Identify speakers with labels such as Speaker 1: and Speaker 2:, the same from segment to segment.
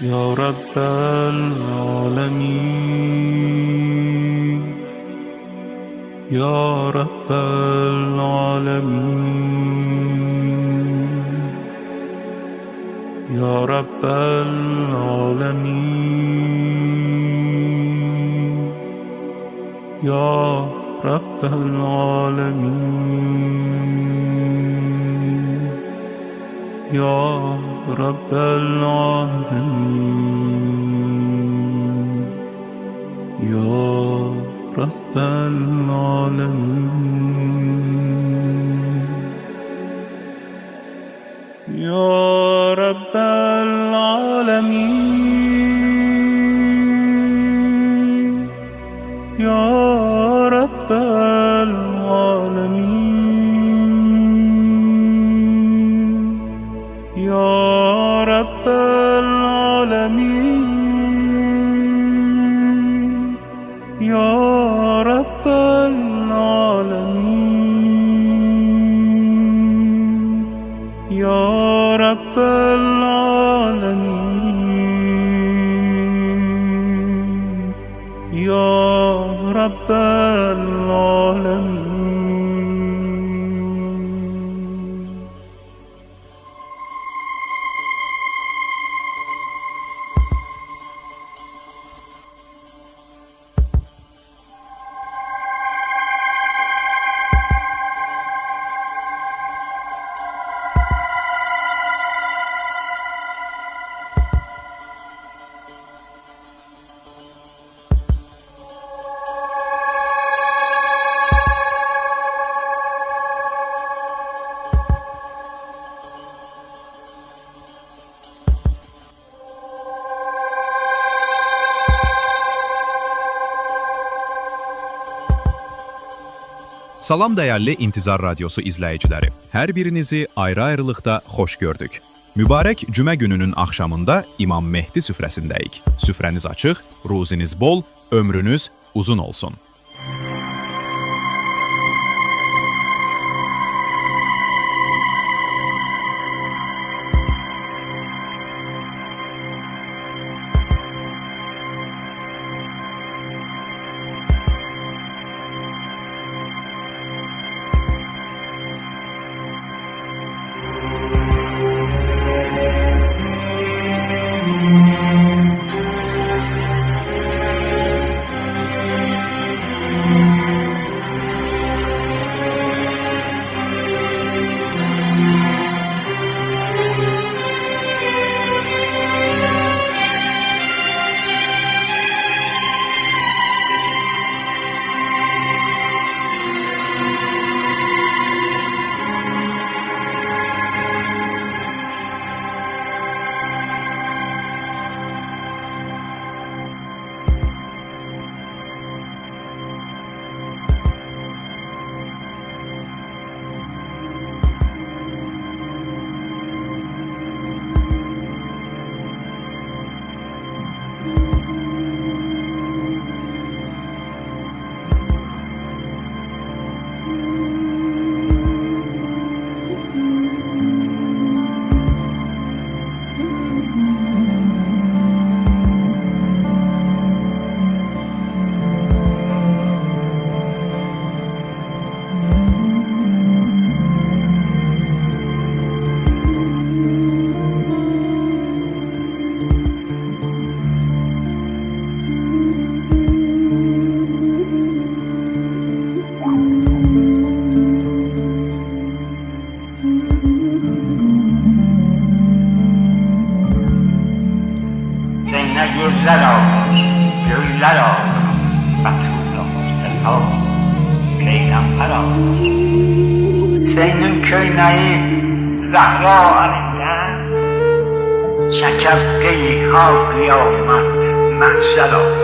Speaker 1: يا رب العالمين يا رب العالمين يا رب العالمين يا رب العالمين يا رب العالمين يا رب العالمين يا رب العالمين يا رب العالمين يا رب العالمين يا رب العالمين يا رب العالمين يا رب العالمين.
Speaker 2: Salam dəyərli İntizar Radiosu izləyiciləri. Hər birinizi ayrı-ayrılıqda xoş gördük. Mübarək cümə gününün axşamında İmam Mehdi süfrəsindəyik. Süfrəniz açıq, ruziniz bol, ömrünüz uzun olsun.
Speaker 3: Gözler ağlar, göyler ağlar, Batırda Mustafa, Peygamber ağlar. Senin köyneyi Zahra alinden, Şəkəfqeyi halk yavmat məhsəl ağlar.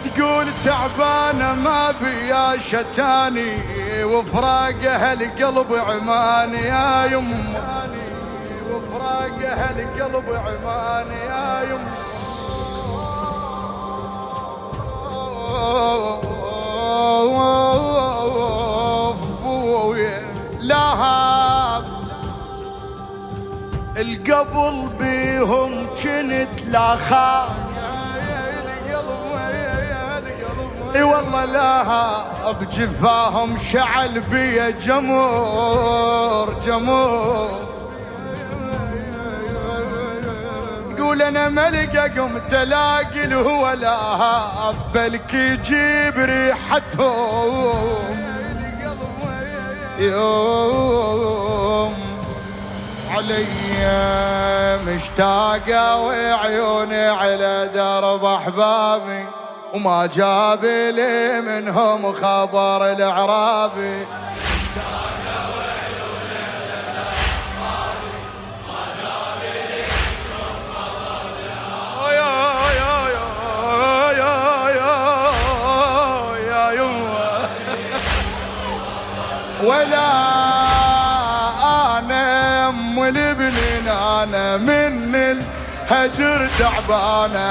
Speaker 4: تقول تعبانة ما شتاني وفراقها القلب عماني يا يمه، وفراقها القلب عماني يا يمه. لها القبل بيهم كنت لا خاف، اي والله لها بجفاهم شعل بيا جمور جمور. تقول انا ملقى قمت الاقي الهوى لها بلك يجيب ريحتهم. يوم علي مشتاقة وعيوني على درب احبابي، وما جاب لي منهم خبر الاعرابي. ولا انا ام الابنين انا من الهجر تعبانه،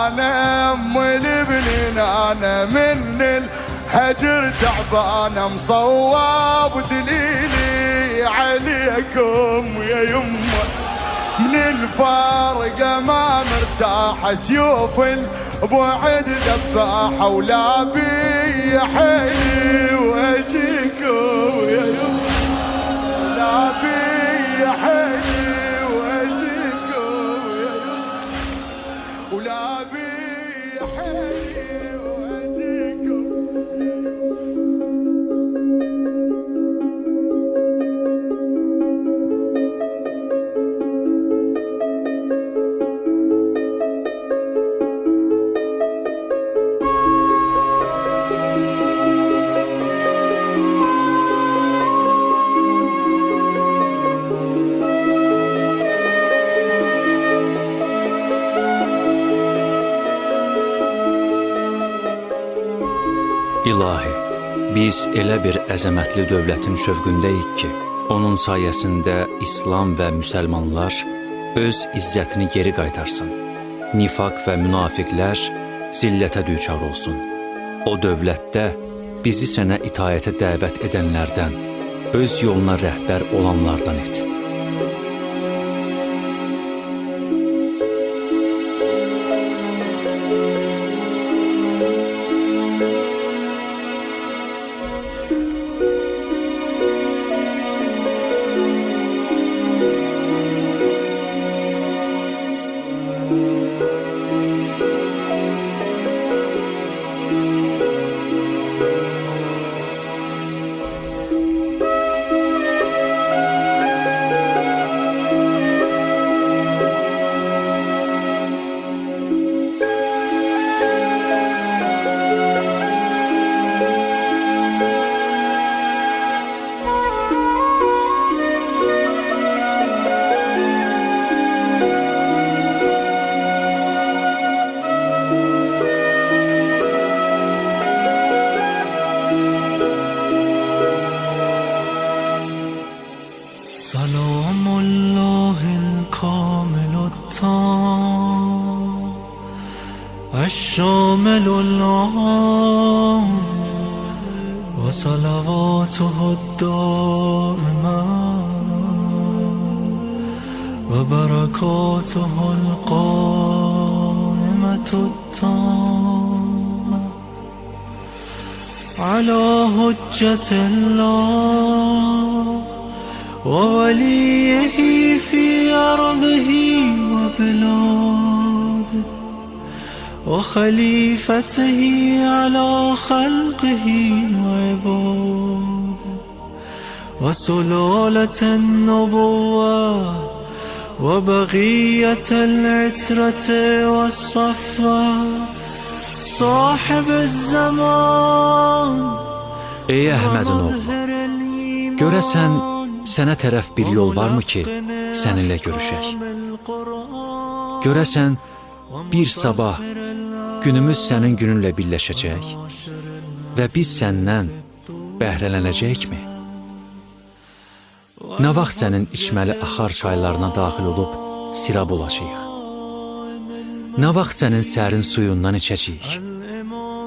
Speaker 4: انا ام الابنين انا من الهجر تعبانه. مصوب دليلي عليكم يا يمه، من الفارقه ما مرتاحه سيوف البعد ذباحه، ولا بي حيلي واجيكم يا يمه، لا بي حيلي واجيكم يا يمه، ولا بي حيلي واجيكم.
Speaker 5: İlahi, biz elə bir əzəmətli dövlətin şövqündəyik ki, onun sayəsində İslam və müsəlmanlar öz izzətini geri qaytarsın. Nifaq və münafiqlər zillətə düçar olsun. O dövlətdə bizi sənə itayətə dəvət edənlərdən, öz yoluna rəhbər olanlardan et.
Speaker 1: الشامل العام وصلواته الدائمة وبركاته القائمة التامة على حجة الله ووليه في أرضه وبلاده وخليفته على خلقه وعباده وسلالة النبوة وبقية العترة والصفوة صاحب الزمان.
Speaker 5: Ey Əhmədin oğlu, görəsən sənə tərəf bir yol varmı ki, səninlə görüşək? Görəsən bir sabah günümüz sənin gününlə birləşəcək? və biz səndən bəhrələnəcəkmi? Nə vaxt sənin içməli axar çaylarına daxil olub sirab olacağıq? Nə vaxt sənin sərin suyundan içəcəyik?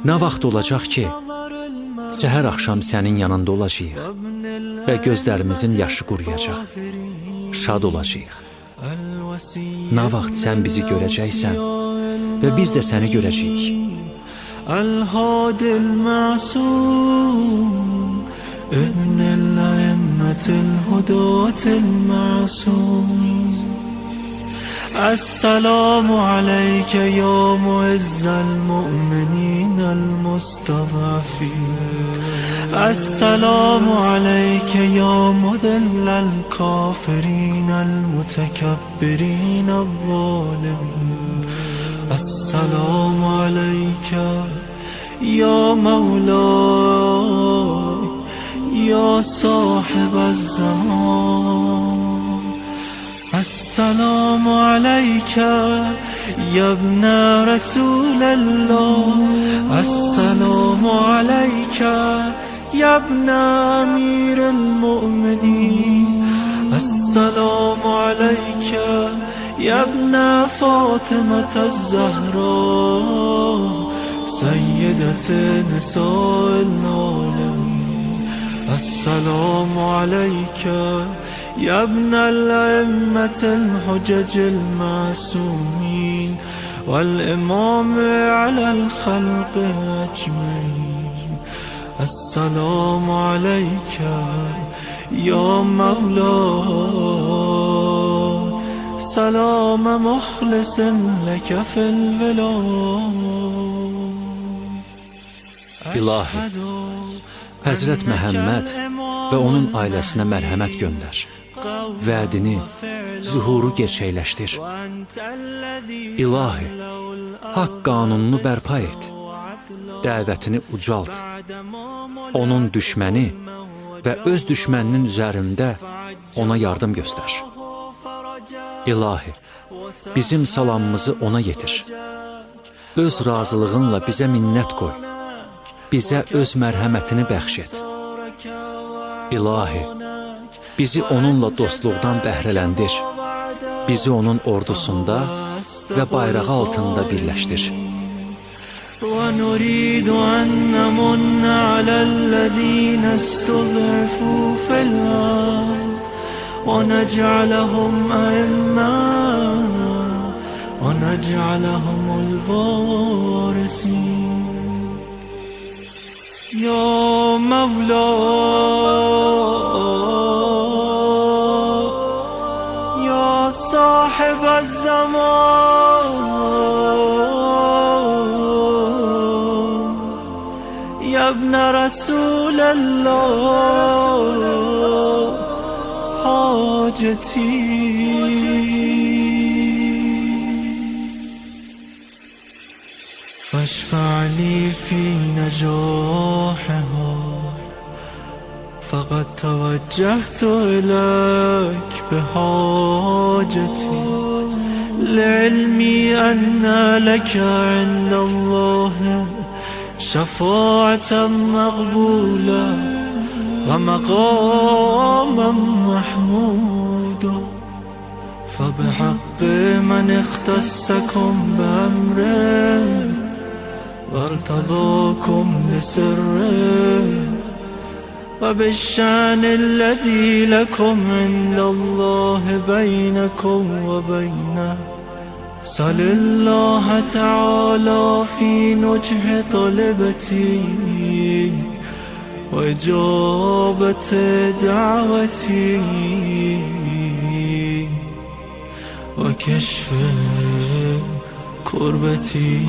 Speaker 5: Nə vaxt olacaq ki, səhər axşam sənin yanında olacağıq və gözlərimizin yaşı quruyacaq, şad olacağıq. Nə vaxt sən bizi görəcəksən və biz də səni görəcəyik.
Speaker 1: الهادي المعصوم ابن الأئمة الهداة المعصوم السلام عليك يا معز المؤمنين المستضعفين السلام عليك يا مذل الكافرين المتكبرين الظالمين السلام عليك يا مولاي يا صاحب الزمان السلام عليك يا ابن رسول الله السلام عليك يا ابن أمير المؤمنين السلام عليك يا ابن فاطمة الزهراء سيدة نساء العالمين السلام عليك يا ابن الأئمة الحجج المعصومين والإمام على الخلق أجمعين السلام عليك يا مولاي سلام مخلص لك في الولاء
Speaker 5: İlahi, Həzrət Məhəmməd və onun ailəsinə mərhəmət göndər. Vədini, zuhuru gerçəkləşdir. İlahi, haqq qanununu bərpa et. Dəvətini ucalt. Onun düşməni və öz düşməninin üzərində ona yardım göstər. İlahi, bizim salamımızı ona yetir. Öz razılığınla bizə minnət qoy. Bizə öz mərhəmətini bəxş et. İlahi, bizi onunla dostluqdan bəhrələndir. Bizi onun ordusunda və bayrağı altında birləşdir.
Speaker 1: ونريد أن نمن على الذين استضعفوا في الأرض ونجعلهم أئمة ونجعلهم الوارثين يا مولاي يا صاحب الزمان يا ابن رسول الله حاجتي فاشفع لي في نجاحها فقد توجهت إليك بحاجتي لعلمي أن لك عند الله شفاعة مقبولة ومقاما محمودا فبحق من اختصكم بأمره وارتضاكم بسره وبالشأن الذي لكم عند الله بينكم وبينه سل الله تعالى في نجح طلبتي وإجابة دعوتي وكشف كربتي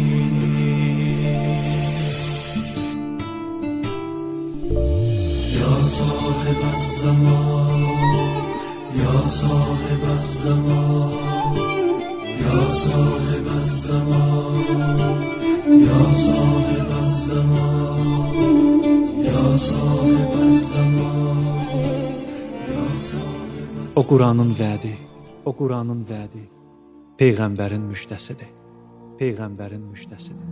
Speaker 1: يا صاحب الزمان يا صاحب الزمان يا صاحب الزمان يا صاحب الزمان يا صاحب الزمان يا صاحب
Speaker 5: O Quranın vədi, o Quranın vədi Peyğəmbərin müjdəsidir. Peyğəmbərin müjdəsidir.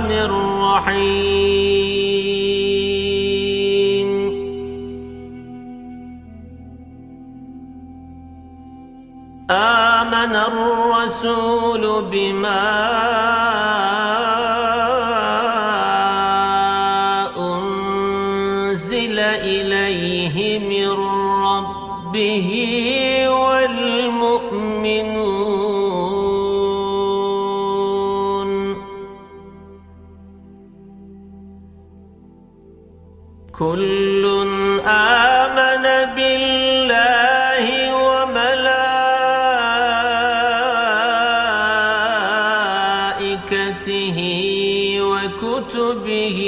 Speaker 6: الرحمن الرحيم آمن الرسول بما أنزل إليه من ربه والمؤمنون كل آمن بالله وملائكته وكتبه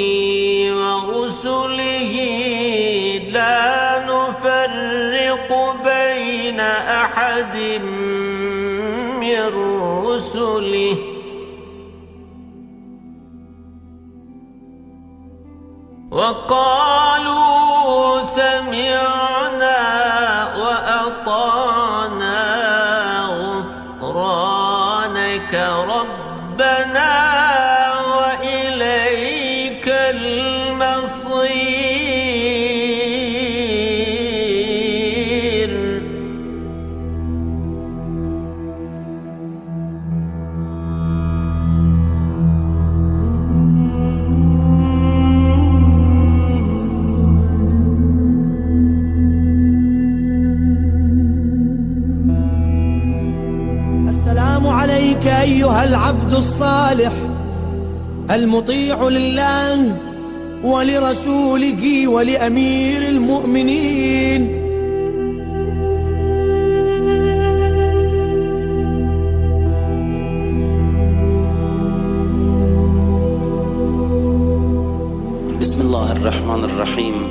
Speaker 6: ورسله لا نفرق بين أحد من رسله وقالوا سمعنا وأطعنا غفرانك ربنا وإليك المصير
Speaker 7: السلام عليك أيها العبد الصالح المطيع لله ولرسوله ولأمير المؤمنين
Speaker 8: بسم الله الرحمن الرحيم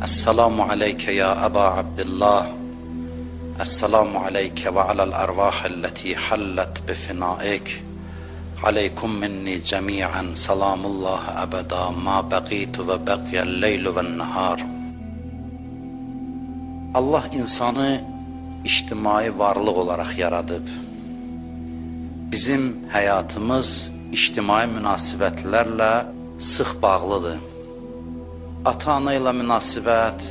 Speaker 8: السلام عليك يا أبا عبد الله السلام عليك وعلى الأرواح التي حلت بفنائك عليكم مني جميعا سلام الله أبدا ما بقيت وبقي الليل والنهار. Allah insanı içtimai varlıq olaraq yaradıb. Bizim həyatımız içtimai münasibətlərlə sıx bağlıdır. Ata-ana ilə münasibət,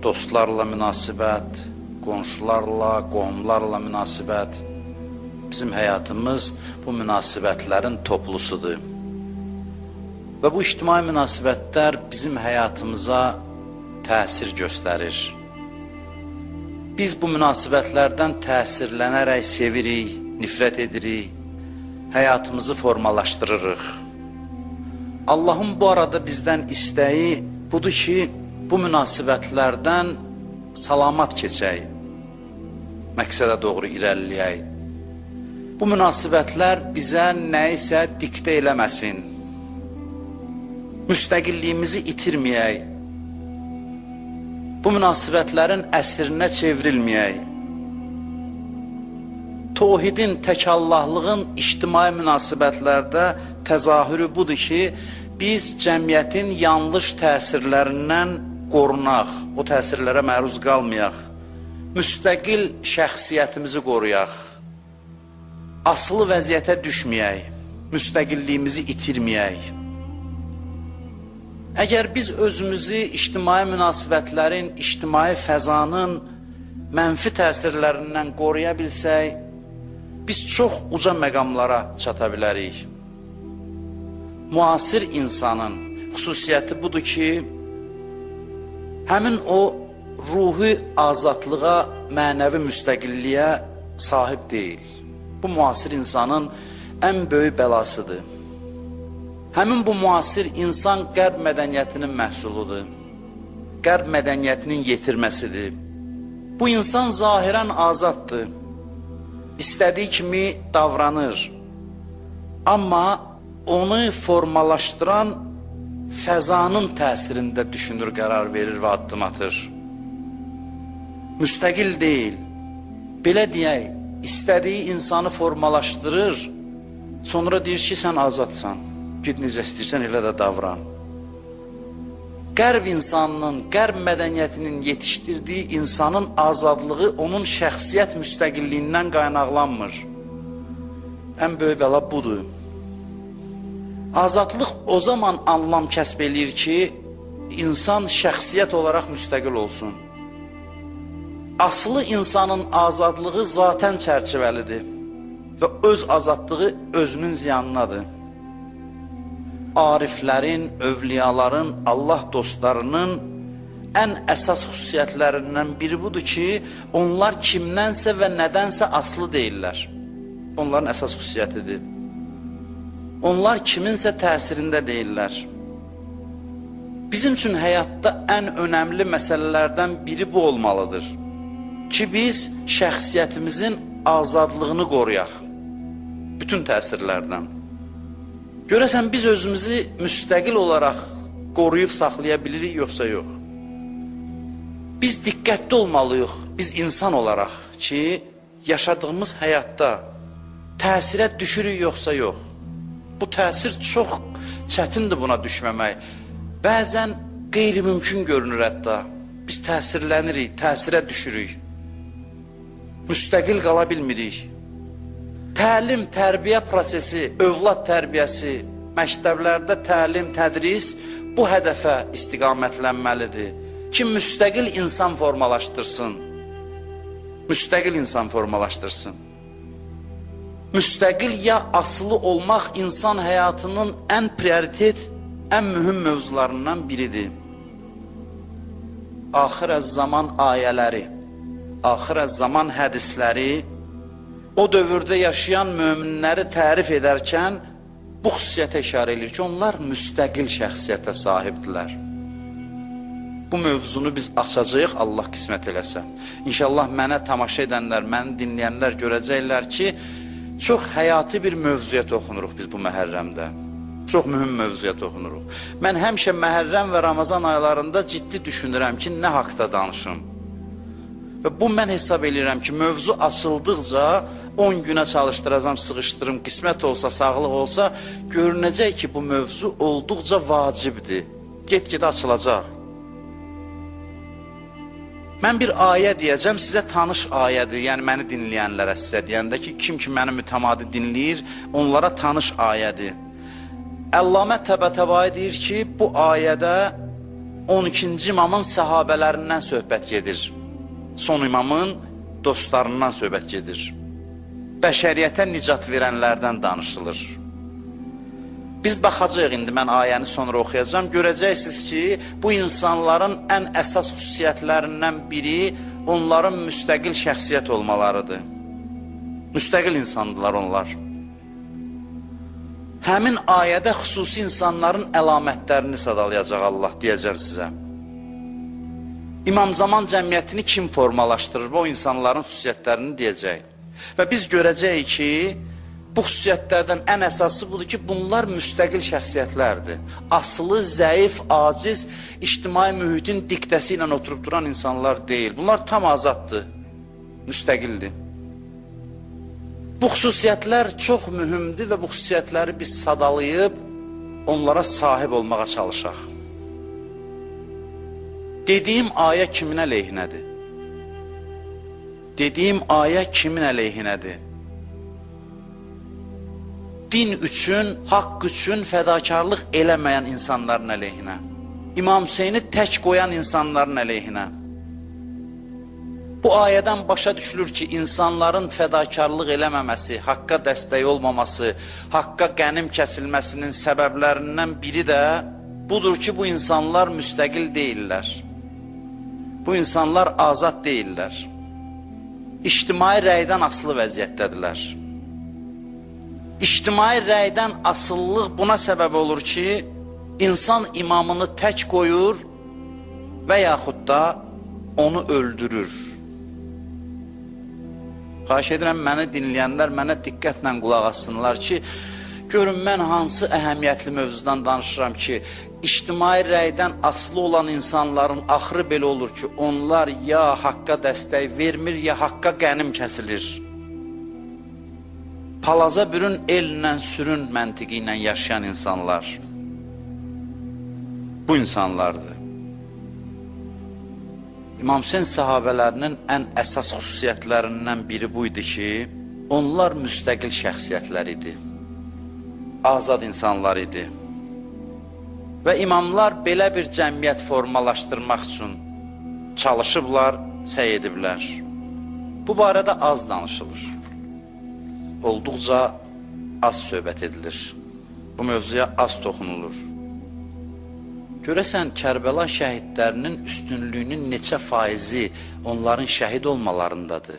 Speaker 8: dostlarla münasibət, qonşularla, qohumlarla münasibət. Bizim həyatımız bu münasibətlərin toplusudur. Və bu ictimai münasibətlər bizim həyatımıza təsir göstərir. Biz bu münasibətlərdən təsirlənərək sevirik, nifrət edirik, həyatımızı formalaşdırırıq. Allahın bu arada bizdən istəyi budur ki, bu münasibətlərdən salamat keçək, məqsədə doğru irəliləyək. Bu münasibətlər bizə nəyisə diktə eləməsin, müstəqilliyimizi itirməyək, bu münasibətlərin əsrinə çevrilməyək. Tohidin, təkallahlığın ictimai münasibətlərdə təzahürü budur ki, biz cəmiyyətin yanlış təsirlərindən qorunaq, o təsirlərə məruz qalmayaq, müstəqil şəxsiyyətimizi qoruyaq, asılı vəziyyətə düşməyək, müstəqilliyimizi itirməyək. Əgər biz özümüzü ictimai münasibətlərin, ictimai fəzanın mənfi təsirlərindən qoruya bilsək, biz çox uca məqamlara çata bilərik. Müasir insanın xüsusiyyəti budur ki, həmin o ruhi azadlığa, mənəvi müstəqilliyə sahib deyil. Bu müasir insanın ən böyük bəlasıdır. Həmin bu müasir insan qərb mədəniyyətinin məhsuludur. Qərb mədəniyyətinin yetirməsidir. Bu insan zahirən azaddır. İstədiyi kimi davranır. Amma onu formalaşdıran fəzanın təsirində düşünür, qərar verir və addım atır. Müstəqil deyil. Belə deyək, istədiyi insanı formalaşdırır, sonra deyir ki, sən azadsan, gid necə istəyirsən elə də davran. Qərb insanının, qərb mədəniyyətinin yetişdirdiyi insanın azadlığı onun şəxsiyyət müstəqilliyindən qaynaqlanmır. Ən böyük bəla budur. Azadlıq o zaman anlam kəsb eləyir ki, insan şəxsiyyət olaraq müstəqil olsun. Aslı insanın azadlığı zatən çərçivəlidir və öz azadlığı özünün ziyanınadır. Ariflərin, övliyaların, Allah dostlarının ən əsas xüsusiyyətlərindən biri budur ki, onlar kimdənsə və nədənsə aslı deyirlər. Onların əsas xüsusiyyətidir. Onlar kiminsə təsirində deyirlər. Bizim üçün həyatda ən önəmli məsələlərdən biri bu olmalıdır. Ki biz şəxsiyyətimizin azadlığını qoruyaq. Bütün təsirlərdən. Görəsən biz özümüzü müstəqil olaraq qoruyub saxlaya bilirik, yoxsa yox? Biz diqqətli olmalıyıq, biz insan olaraq ki, yaşadığımız həyatda təsirə düşürük, yoxsa yox? Bu təsir çox çətindir buna düşməmək. Bəzən qeyri-mümkün görünür hətta. Biz təsirlənirik, təsirə düşürük. Müstəqil qala bilmirik. Təlim, tərbiyə prosesi, övlad tərbiyəsi, məktəblərdə təlim, tədris bu hədəfə istiqamətlənməlidir. Ki, müstəqil insan formalaşdırsın. Müstəqil insan formalaşdırsın. Müstəqil ya asılı olmaq insan həyatının ən prioritet, ən mühüm mövzularından biridir. Axir-əz-zaman ayələri, axir-əz-zaman hədisləri o dövrdə yaşayan möminləri tərif edərkən bu xüsusiyyətə işarə edir ki, onlar müstəqil şəxsiyyətə sahibdirlər. Bu mövzunu biz açacağıq, Allah qismət eləsə. İnşallah mənə tamaşa edənlər, məni dinləyənlər görəcəklər ki, çox həyati bir mövzuya toxunuruq biz bu Məhərrəmdə. Çox mühüm mövzuya toxunuruq. Mən həmişə Məhərrəm və Ramazan aylarında ciddi düşünürəm ki, nə haqda danışım. Və bu mən hesab edirəm ki, mövzu açıldıqca 10 günə çalışdıracam, sıxışdırım, qismət olsa, sağlıq olsa, görünəcək ki, bu mövzu olduqca vacibdir. Get-gedə açılacaq. Mən bir ayə deyəcəm, sizə tanış ayədir, yəni məni dinləyənlərə sizə deyəndə ki, kim ki məni mütəmadi dinləyir, onlara tanış ayədir. Əllamə Təbətəbai deyir ki, bu ayədə 12-ci imamın səhabələrindən söhbət gedir. Son imamın dostlarından söhbət gedir. Bəşəriyyətə nicat verənlərdən danışılır. Biz baxacaq indi, mən ayəni sonra oxuyacağım. Görəcəksiniz ki, bu insanların ən əsas xüsusiyyətlərindən biri onların müstəqil şəxsiyyət olmalarıdır. Müstəqil insandılar onlar. Həmin ayədə xüsusi insanların əlamətlərini sadalayacaq Allah, deyəcəm sizə. İmam Zaman cəmiyyətini kim formalaşdırır? O insanların xüsusiyyətlərini deyəcək. Və biz görəcəyik ki, bu xüsusiyyətlərdən ən əsası budur ki, bunlar müstəqil şəxsiyyətlərdir. Asılı, zəif, aciz, ictimai mühitin diktəsi ilə oturub duran insanlar deyil. Bunlar tam azaddır, müstəqildir. Bu xüsusiyyətlər çox mühümdür və bu xüsusiyyətləri biz sadalayıb, onlara sahib olmağa çalışaq. Dediyim ayə kimin əleyhinədir? Dediyim ayə kimin əleyhinədir? Din üçün, haqq üçün fədakarlıq eləməyən insanların əleyhinə. İmam Hüseyni tək qoyan insanların əleyhinə. Bu ayədən başa düşülür ki, insanların fədakarlıq eləməməsi, haqqa dəstək olmaması, haqqa qənim kəsilməsinin səbəblərindən biri də budur ki, bu insanlar müstəqil deyirlər. Bu insanlar azad deyirlər. İctimai rəydən asılı vəziyyətdədirlər. İctimai rəydən asıllıq buna səbəb olur ki, insan imamını tək qoyur və yaxud da onu öldürür. Xahiş edirəm, məni dinləyənlər mənə diqqətlə qulaq assınlar ki, görün mən hansı əhəmiyyətli mövzudan danışıram ki, ictimai rəydən asılı olan insanların axırı belə olur ki, onlar ya haqqa dəstək vermir, ya haqqa qənim kəsilir. Palaza bürün, ellə sürün məntiqi ilə yaşayan insanlar. Bu insanlardır. İmam Hüseyn sahabələrinin ən əsas xüsusiyyətlərindən biri buydu ki, onlar müstəqil şəxsiyyətlər idi. azad insanlar idi. Və imamlar belə bir cəmiyyət formalaşdırmaq üçün çalışıblar, səy ediblər. Bu barədə az danışılır. Olduqca az söhbət edilir. Bu mövzuya az toxunulur. Görəsən, Kərbəla şəhidlərinin üstünlüyünün neçə faizi onların şəhid olmalarındadır?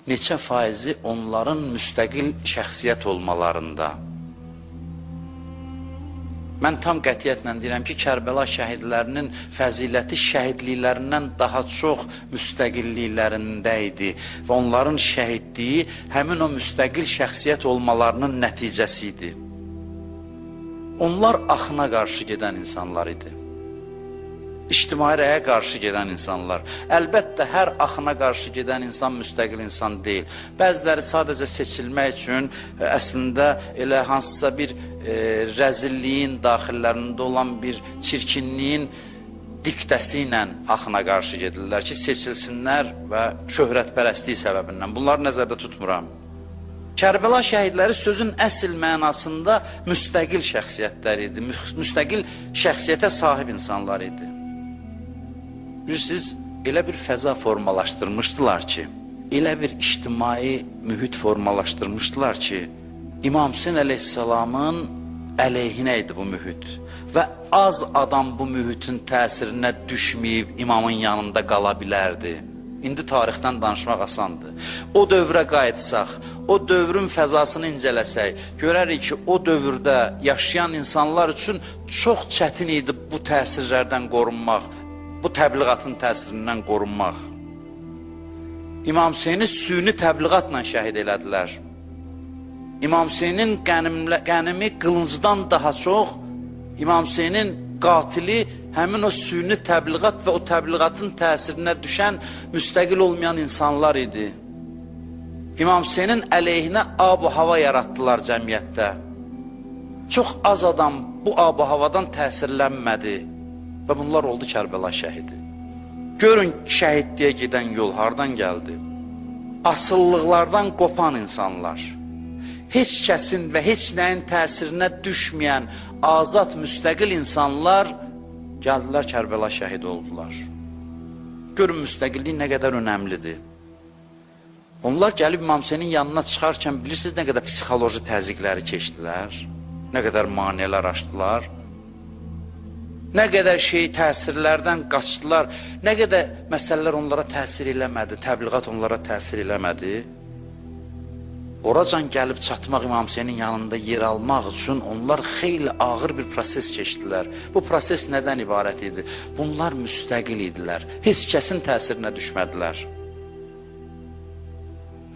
Speaker 8: Neçə faizi onların müstəqil şəxsiyyət olmalarında? Mən tam qətiyyətlə deyirəm ki, Kərbəla şəhidlərinin fəziləti şəhidliklərindən daha çox müstəqilliklərində idi və onların şəhidliyi həmin o müstəqil şəxsiyyət olmalarının nəticəsi idi. Onlar axına qarşı gedən insanlar idi. İctimai rəyə qarşı gedən insanlar. Əlbəttə, hər axına qarşı gedən insan müstəqil insan deyil. Bəziləri sadəcə seçilmək üçün əslində elə hansısa bir rəzilliyin daxillərində olan bir çirkinliyin diktəsi ilə axına qarşı gedirlər ki, seçilsinlər və şöhrətpərəstliyi səbəbindən. Bunları nəzərdə tutmuram. Kərbəla şəhidləri sözün əsl mənasında müstəqil şəxsiyyətlər idi, müstəqil şəxsiyyətə sahib insanlar idi. Bilirsiniz, elə bir fəza formalaşdırmışdılar ki, elə bir ictimai mühit formalaşdırmışdılar ki, İmam Hüseyn əleyhissalamın əleyhinə idi bu mühit və az adam bu mühitin təsirinə düşməyib imamın yanında qala bilərdi. İndi tarixdən danışmaq asandır. O dövrə qayıtsaq, o dövrün fəzasını incələsək, görərik ki, o dövrdə yaşayan insanlar üçün çox çətin idi bu təsirlərdən qorunmaq, bu təbliğatın təsirindən qorunmaq. İmam Hüseyni süni təbliğatla şəhid elədilər. İmam Hüseynin qənimi qılıncdan daha çox, İmam Hüseynin qatili həmin o süni təbliğat və o təbliğatın təsirinə düşən müstəqil olmayan insanlar idi. İmam Hüseynin əleyhinə ab-hava yaratdılar cəmiyyətdə. Çox az adam bu ab-havadan təsirlənmədi və bunlar oldu Kərbəla şəhidi. Görün, şəhidliyə gedən yol hardan gəldi? Asıllıqlardan qopan insanlar, heç kəsin və heç nəyin təsirinə düşməyən azad, müstəqil insanlar gəldilər, Kərbəla şəhid oldular. Görün, müstəqillik nə qədər önəmlidir. Onlar gəlib İmam Hüseynin yanına çıxarkən bilirsiniz nə qədər psixoloji təzyiqləri keçdilər, nə qədər maneələr aşdılar, nə qədər təsirlərdən qaçdılar, nə qədər məsələlər onlara təsir eləmədi, təbliğat onlara təsir eləmədi. Oracan gəlib çatmaq, İmam Hüseynin yanında yer almaq üçün onlar xeyli ağır bir proses keçdilər. Bu proses nədən ibarət idi? Bunlar müstəqil idilər, heç kəsin təsirinə düşmədilər.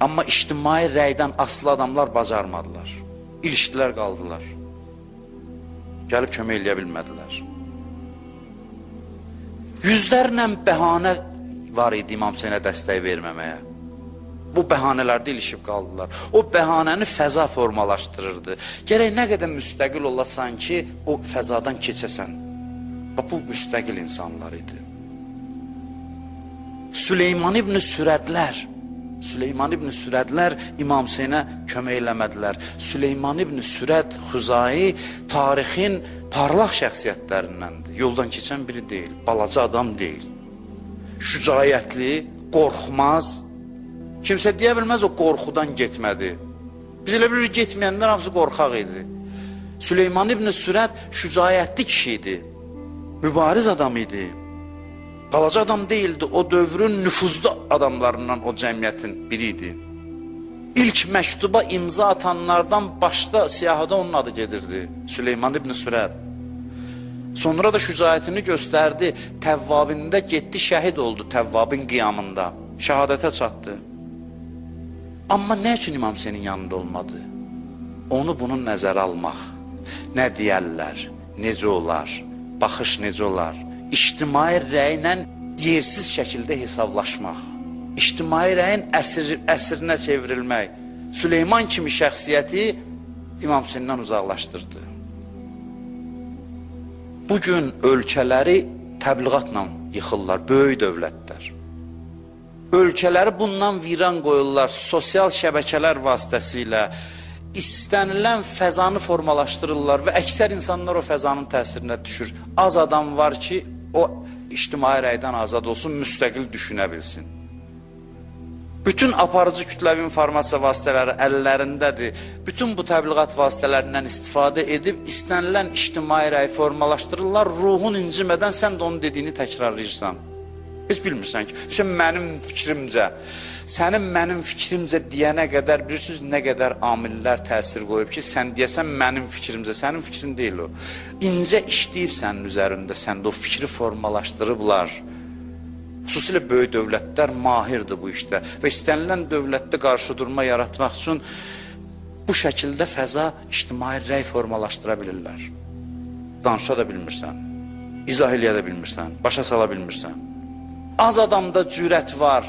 Speaker 8: Amma ictimai rəydən asılı adamlar bacarmadılar, ilişdilər, qaldılar. Gəlib kömək eləyə bilmədilər. Yüzlərlə bəhanə var idi İmam Hüseynə dəstək verməməyə. Bu bəhanələrdə ilişib qaldılar. O bəhanəni fəza formalaşdırırdı. Gərək nə qədər müstəqil olasan ki, o fəzadan keçəsən. Bu müstəqil insanlar idi. Süleyman ibn Sürədlər İmam Hüseynə kömək eləmədilər. Süleyman ibn Sürəd Xuzai tarixin parlaq şəxsiyyətlərindəndir. Yoldan keçən biri deyil, balaca adam deyil. Şücaətli, qorxmaz. Kimsə deyə bilməz o qorxudan getmədi. Biz elə bilirik, getməyənlər hamısı qorxaq idi. Süleyman ibn Sürəd şücaətli kişi idi. Mübariz adam idi. Balaca adam deyildi, o dövrün nüfuzlu adamlarından o cəmiyyətin biri idi. İlk məktuba imza atanlardan başda siyahıda onun adı gedirdi, Süleyman ibn Sürəd. Sonra da şücaətini göstərdi, Təvvabində getdi, şəhid oldu Təvvabın qiyamında, şəhadətə çatdı. Amma nə üçün İmam Hüseynin yanında olmadı? Onu bunu nəzərə almaq, nə deyərlər, necə olar, baxış necə olar, İctimai rəylə yersiz şəkildə hesablaşmaq, İctimai rəyin əsrinə çevrilmək, Süleyman kimi şəxsiyyəti İmam Hüseyndən uzaqlaşdırdı. Bugün ölkələri təbliğatla yıxırlar, böyük dövlətlər. Ölkələri bundan viran qoyurlar, sosial şəbəkələr vasitəsilə, istənilən fəzanı formalaşdırırlar və əksər insanlar o fəzanın təsirinə düşür. Az adam var ki, o ictimai rəydən azad olsun, müstəqil düşünə bilsin. Bütün aparıcı kütləvi informasiya vasitələri əllərindədir. Bütün bu təbliğat vasitələrindən istifadə edib, istənilən ictimai rəy formalaşdırırlar. Ruhun incimədən sən də onun dediyini təkrarlayırsan. Heç bilmirsən ki, mənim fikrimcə, sənin mənim fikrimcə deyənə qədər bilirsiniz nə qədər amillər təsir qoyub ki, sən deyəsən mənim fikrimcə, sənin fikrin deyil o. İncə işləyib sənin üzərində, səndə o fikri formalaşdırıblar. Xüsusilə böyük dövlətlər mahirdir bu işdə və istənilən dövlətdə qarşıdurma yaratmaq üçün bu şəkildə fəza ictimai rəy formalaşdıra bilirlər. Danışa da bilmirsən, izah eləyə də bilmirsən, başa sala bilmirsən. Az adamda cürət var,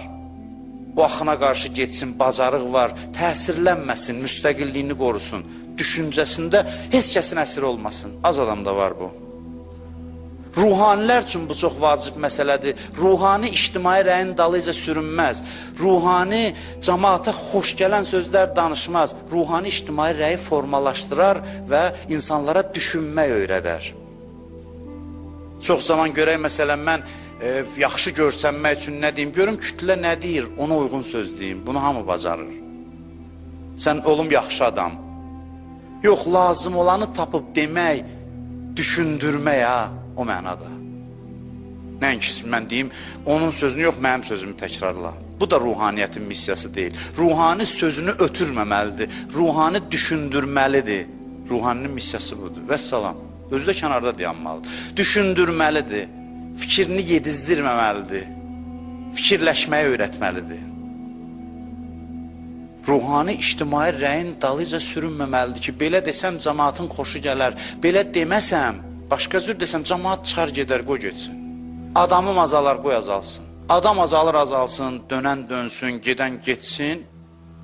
Speaker 8: o axına qarşı getsin, bacarıq var, təsirlənməsin, müstəqilliyini qorusun, düşüncəsində heç kəsin əsiri olmasın. Az adamda var bu. Ruhanilər üçün bu çox vacib məsələdir. Ruhani ictimai rəyin dalıyca sürünməz. Ruhani cəmaata xoş gələn sözlər danışmaz. Ruhani ictimai rəyi formalaşdırar və insanlara düşünmək öyrədər. Çox zaman görək, məsələn, mən yaxşı görsənmək üçün nə deyim? Görüm kütlə nə deyir, ona uyğun söz deyim. Bunu hamı bacarır. Sən olum yaxşı adam. Yox, lazım olanı tapıb demək, düşündürmək ha. O mənada. Nəinki mən deyim, onun sözünü yox, mənim sözümü təkrarla. Bu da ruhaniyyətin missiyası deyil. Ruhani sözünü ötürməməlidir. Ruhani düşündürməlidir. Ruhaninin missiyası budur. Vəssalam. Özü də kənarda dayanmalıdır. Düşündürməlidir. Fikrini yedizdirməməlidir. Fikirləşməyi öyrətməlidir. Ruhani ictimai rəyin dalıca sürünməməlidir ki, belə desəm cəmaatın xoşu gələr. Belə deməsəm, başqa cür desəm, cəmaat çıxar gedər, qoy getsin. Adamım azalar, qoy azalsın. Adam azalır, azalsın, dönən dönsün, gedən getsin.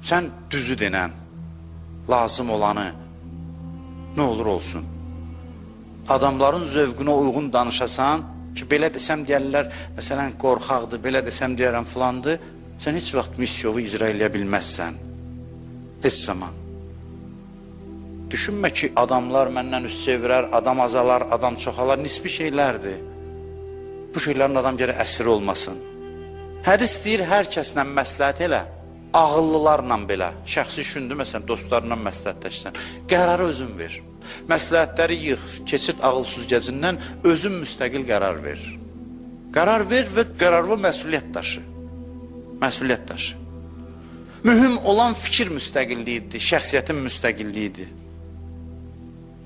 Speaker 8: Sən düzü denən, lazım olanı, nə olur olsun. Adamların zövqünə uyğun danışasan ki, belə desəm deyərlər, məsələn, qorxaqdır, belə desəm deyərəm filandır, sən heç vaxt missiyovu icra eləyə bilməzsən. Heç zaman. Düşünmə ki, adamlar məndən üst çevirər, adam azalar, adam çoxalar, nisbi şeylərdir. Bu şeylərin adam gərək əsiri olmasın. Hədis deyir, hər kəslə məsləhət elə, ağıllılarla belə, şəxsi düşündü, məsələn, dostlarla məsləhətləşsən, qərarı özün ver. Məsləhətləri yığ, keçir ağıl süzgəcindən, özün müstəqil qərar ver. Qərar ver və qərarı məsuliyyət daşı. Məsuliyyət daşı. Mühüm olan fikir müstəqilliyidir, şəxsiyyətin müstəqilliyidir.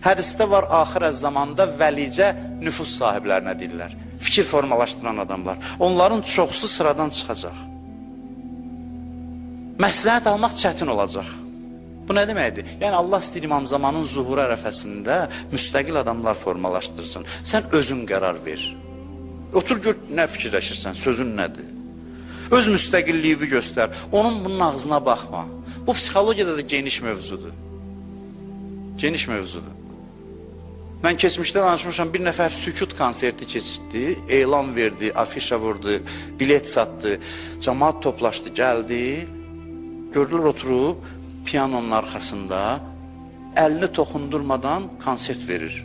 Speaker 8: Hədisdə var, axir zamanda vəlicə nüfus sahiblərinə deyirlər. Fikir formalaşdıran adamlar. Onların çoxsu sıradan çıxacaq. Məsləhət almaq çətin olacaq. Bu nə deməkdir? Yəni Allah istəyir İmam Zamanın zuhuru ərəfəsində müstəqil adamlar formalaşdırsın. Sən özün qərar ver. Otur gör nə fikirləşirsən, sözün nədir? Öz müstəqilliyini göstər. Onun bunun ağzına baxma. Bu psixologiyada da geniş mövzudur. Geniş mövzudur. Mən keçmişdə danışmışam, bir nəfər sükut konserti keçirdi, elan verdi, afişa vurdu, bilet satdı, cəmaat toplaşdı, gəldi, gördülər oturub, piyanonun arxasında əlini toxundurmadan konsert verir.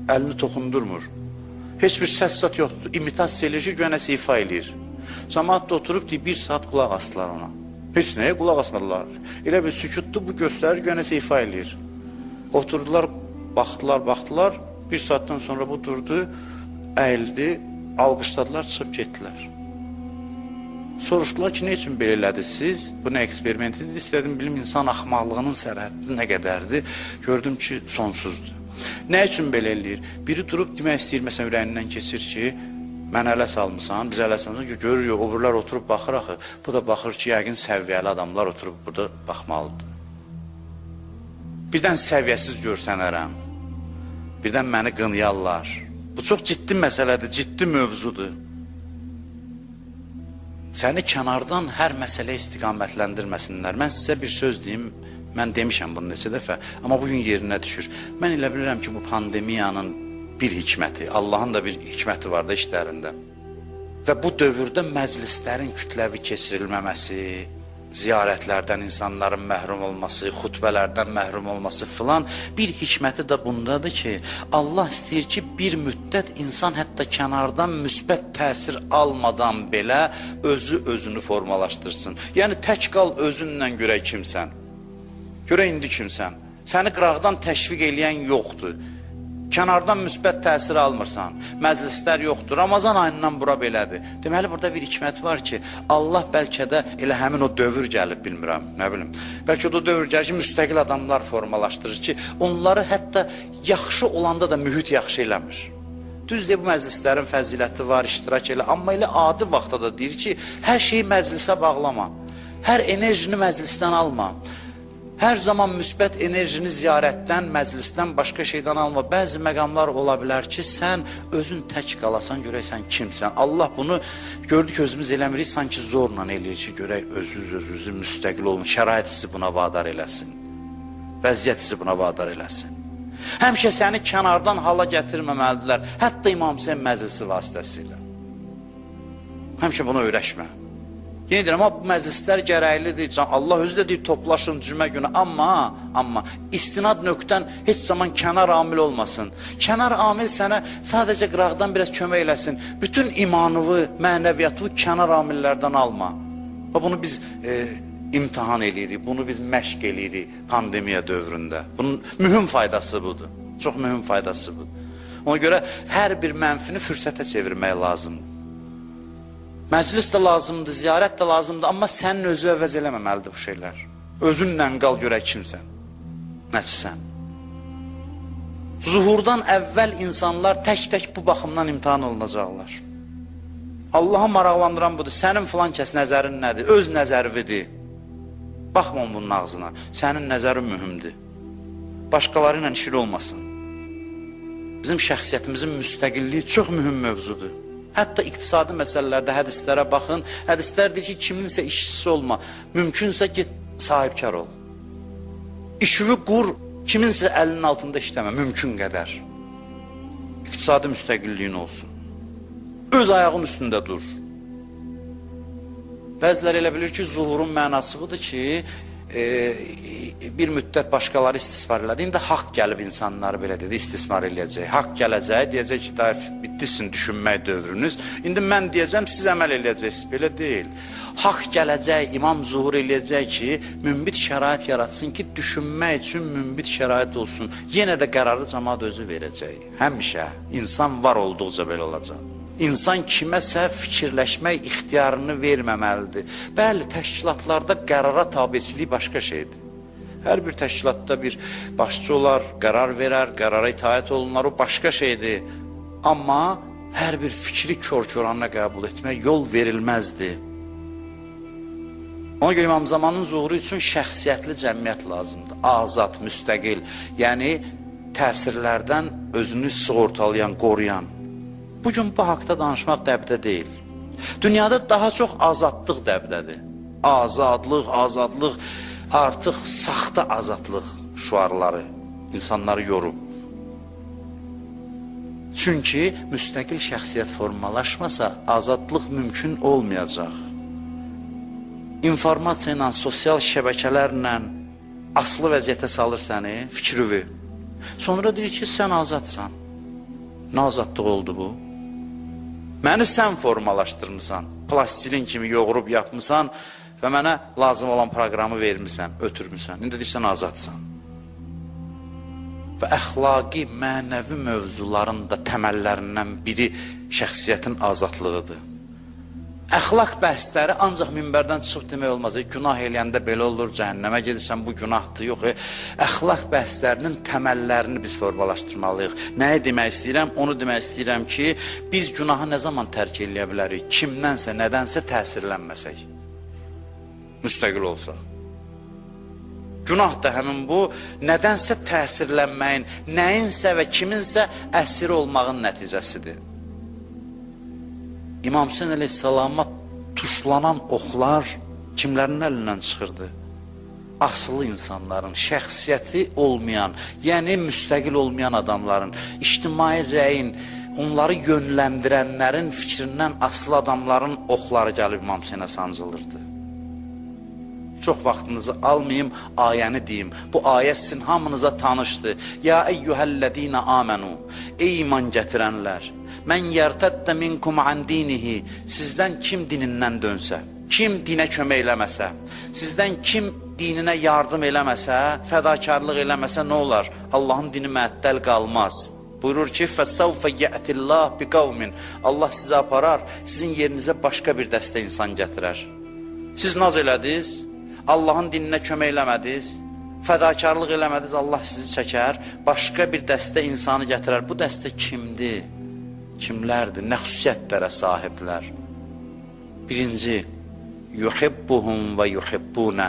Speaker 8: Əlini toxundurmur. Heç bir səs-sat yoxdur, imitasiya eləyir ki, gönəsə ifa eləyir. Cəmaat da oturub, bir saat qulaq asdılar ona. Heç nəyə qulaq asmadılar. Elə bir sükutdu, bu göstərir, gönəsə ifa eləyir. Oturdular, baxdılar, bir saatdan sonra bu durdu, əyildi, alqışladılar, çıxıb getdilər. Soruşdular ki, nə üçün belə elədiniz siz? Bu nə eksperimentidir? İstədim bilim, insan axmaqlığının sərhəddi nə qədərdir? Gördüm ki, sonsuzdur. Nə üçün belə eləyir? Biri durub demək istəyir, məsələn, ürəyindən keçir ki, mən ələ salmışsan, biz ələ salmışsan ki, görür, öbürlər oturub baxır axı. Bu da baxır ki, yəqin səviyyəli adamlar oturub burada baxmalıdır. Birdən səviyyəsiz görsənərəm. Birdən məni qınayarlar. Bu çox ciddi məsələdir, ciddi mövzudur. Səni kənardan hər məsələ istiqamətləndirməsinlər. Mən sizə bir söz deyim, mən demişəm bunu neçə dəfə, amma bugün yerinə düşür. Mən elə bilirəm ki, bu pandemiyanın bir hikməti, Allahın da bir hikməti var da işlərində. Və bu dövrdə məclislərin kütləvi keçirilməməsi, ziyarətlərdən insanların məhrum olması, xutbələrdən məhrum olması filan, bir hikməti də bundadır ki, Allah istəyir ki, bir müddət insan hətta kənardan müsbət təsir almadan belə özünü formalaşdırsın. Yəni, tək qal özünlə görək kimsən. Görək indi kimsən. Səni qıraqdan təşviq eləyən yoxdur. Kənardan müsbət təsir almırsan, məclislər yoxdur, Ramazan ayından bura belədir. Deməli, burada bir hikmət var ki, Allah bəlkə də elə həmin o dövr gəlib, bilmirəm, nə bilim. Bəlkə o dövr gəlir ki, müstəqil adamlar formalaşdırır ki, onları hətta yaxşı olanda da mühit yaxşı eləmir. Düzdür, bu məclislərin fəziləti var, iştirak elə, amma elə adi vaxtda da deyir ki, hər şeyi məclisə bağlama, hər enerjini məclisdən alma. Hər zaman müsbət enerjini ziyarətdən, məclisdən, başqa şeydən alma. Bəzi məqamlar ola bilər ki, sən özün tək qalasan, görək sən kimsən. Allah bunu gördük, özümüz eləmirik, sanki zorla eləyir ki, görək özünüzü müstəqil olun, şərait sizi buna vadar eləsin, vəziyyət sizi buna vadar eləsin. Həmişə səni kənardan hala gətirməməlidirlər, hətta İmam Hüseyin məclisi vasitəsilə. Həmişə buna öyrəşmə. Yenə deyirəm, amma bu məclislər gərəklidir, Allah özü də deyir, toplaşın cümə günü, amma istinad nöqtən heç zaman kənar amil olmasın. Kənar amil sənə sadəcə qıraqdan biraz kömək eləsin. Bütün imanıvı, mənəviyyatı kənar amillərdən alma. Bunu biz imtihan eləyirik, bunu biz məşq eləyirik pandemiya dövründə. Bunun mühüm faydası budur, çox mühüm faydası budur. Ona görə hər bir mənfini fürsətə çevirmək lazımdır. Məclis də lazımdır, ziyarət də lazımdır, amma sənin özü əvəz eləməməlidir bu şeylər. Özünlə qal görək kimsən, nəçsən. Zuhurdan əvvəl insanlar tək-tək bu baxımdan imtihan olunacaqlar. Allah'a maraqlandıran budur, sənin filan kəs nəzərin nədir, öz nəzərividir. Baxma bunun ağzına, sənin nəzərin mühümdür. Başqaları ilə işin olmasın. Bizim şəxsiyyətimizin müstəqilliyi çox mühüm mövzudur. Hətta iqtisadi məsələlərdə hədislərə baxın, hədislər deyir ki, kiminsə işçisi olma, mümkünsə get sahibkar ol. İşivi qur, kiminsə əlinin altında işləmə, mümkün qədər. İqtisadi müstəqilliyin olsun. Öz ayağın üstündə dur. Bəziləri elə bilir ki, zuhurun mənası budur ki, bir müddət başqaları istismar elədi. İndi haqq gəlib insanları belə dedi, istismar eləyəcək. Haqq gələcək, deyəcək ki, bitdisin düşünmək dövrünüz. İndi mən deyəcəm, siz əməl eləyəcəksiniz. Belə deyil. Haqq gələcək, imam zuhur eləyəcək ki, münbit şərait yaratsın ki, düşünmək üçün münbit şərait olsun. Yenə də qərarı cəmaat özü verəcək. Həmişə insan var olduqca belə olacaq. İnsan kiməsə fikirləşmək ixtiyarını verməməlidir. Bəli, təşkilatlarda qərara tabiçilik başqa şeydir. Hər bir təşkilatda bir başçı olar, qərar verər, qərara itaət olunar, o başqa şeydir. Amma hər bir fikri kör-köranına qəbul etmək yol verilməzdir. Ona görə İmam Zamanın zuhuru üçün şəxsiyyətli cəmiyyət lazımdır. Azad, müstəqil, yəni təsirlərdən özünü sığortalayan, qoruyan. Bugün bu haqda danışmaq dəbdə deyil. Dünyada daha çox azadlıq dəbdədir. Azadlıq, artıq saxta azadlıq şüarları insanları yorub. Çünki müstəqil şəxsiyyət formalaşmasa azadlıq mümkün olmayacaq. İnformasiya ilə, sosial şəbəkələrlə asılı vəziyyətə salır səni, fikrivi. Sonra deyir ki, sən azadsan. Nə azadlıq oldu bu? Məni sən formalaşdırmısan, plastilin kimi yoğurub yapmısan və mənə lazım olan proqramı vermirsən, ötürmüsən. İndi deyirsən, azadsan. Və əxlaqi, mənəvi mövzuların da təməllərindən biri şəxsiyyətin azadlığıdır. Əxlaq bəhsləri ancaq minbərdən çıxıb demək olmaz. Günah eləyəndə belə olur, cəhənnəmə gedirsən, bu günahdır, yox. Əxlaq bəhslərinin təməllərini biz formalaşdırmalıyıq. Nəyə demək istəyirəm? Onu demək istəyirəm ki, biz günahı nə zaman tərk eləyə bilərik? Kimdənsə, nədənsə təsirlənməsək. Müstəqil olsaq. Günah da həmin bu, nədənsə təsirlənməyin, nəyinsə və kiminsə əsiri olmağın nəticəsidir. İmam Hüseyin əleyhissalama tuşlanan oxlar kimlərin əlindən çıxırdı? Asılı insanların, şəxsiyyəti olmayan, yəni müstəqil olmayan adamların, ictimai rəyin, onları yönləndirənlərin fikrindən asılı adamların oxları gəlib İmam Hüseyinə sancılırdı. Çox vaxtınızı almayım, ayəni deyim. Bu ayə sizin hamınıza tanışdır. Ya eyyuhəllədinə amenu. Ey iman gətirənlər. Mən yərtəddə minkum an dinihi. Sizdən kim dinindən dönsə, kim dinə kömək eləməsə, sizdən kim dininə yardım eləməsə, fədakarlıq eləməsə nə olar? Allahın dini məəttəl qalmaz. Buyurur ki, fəssəvfə yətillah bi qavmin. Allah sizi aparar, sizin yerinizə başqa bir dəstə insan gətirər. Siz naz elədiniz, Allahın dininə kömək eləmədiniz, fədakarlıq eləmədiniz, Allah sizi çəkər, başqa bir dəstə insanı gətirər. Bu dəstə kimdir? Kimlərdir? Nə xüsusiyyətlərə sahiblər? Birinci, yuhibbuhum və yuhibbunə.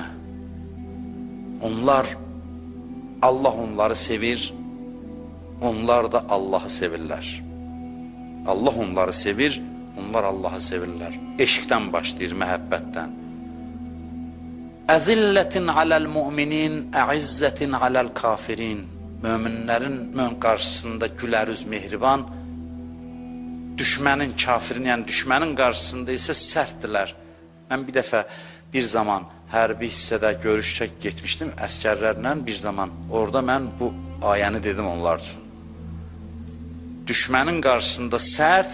Speaker 8: Onlar, Allah onları sevir, onlar da Allahı sevirlər. Allah onları sevir, onlar Allahı sevirlər. Eşqdən başlayır, məhəbbətdən. Əzillətin aləl müminin, əizzətin aləl kafirin. Möminlərin qarşısında gülərüz, mehriban, düşmənin, kafirin, yəni düşmənin qarşısında isə sərtdilər. Mən bir dəfə, bir zaman hərbi hissədə görüşə getmişdim əskərlərlə bir zaman. Orada mən bu ayəni dedim onlar üçün. Düşmənin qarşısında sərt,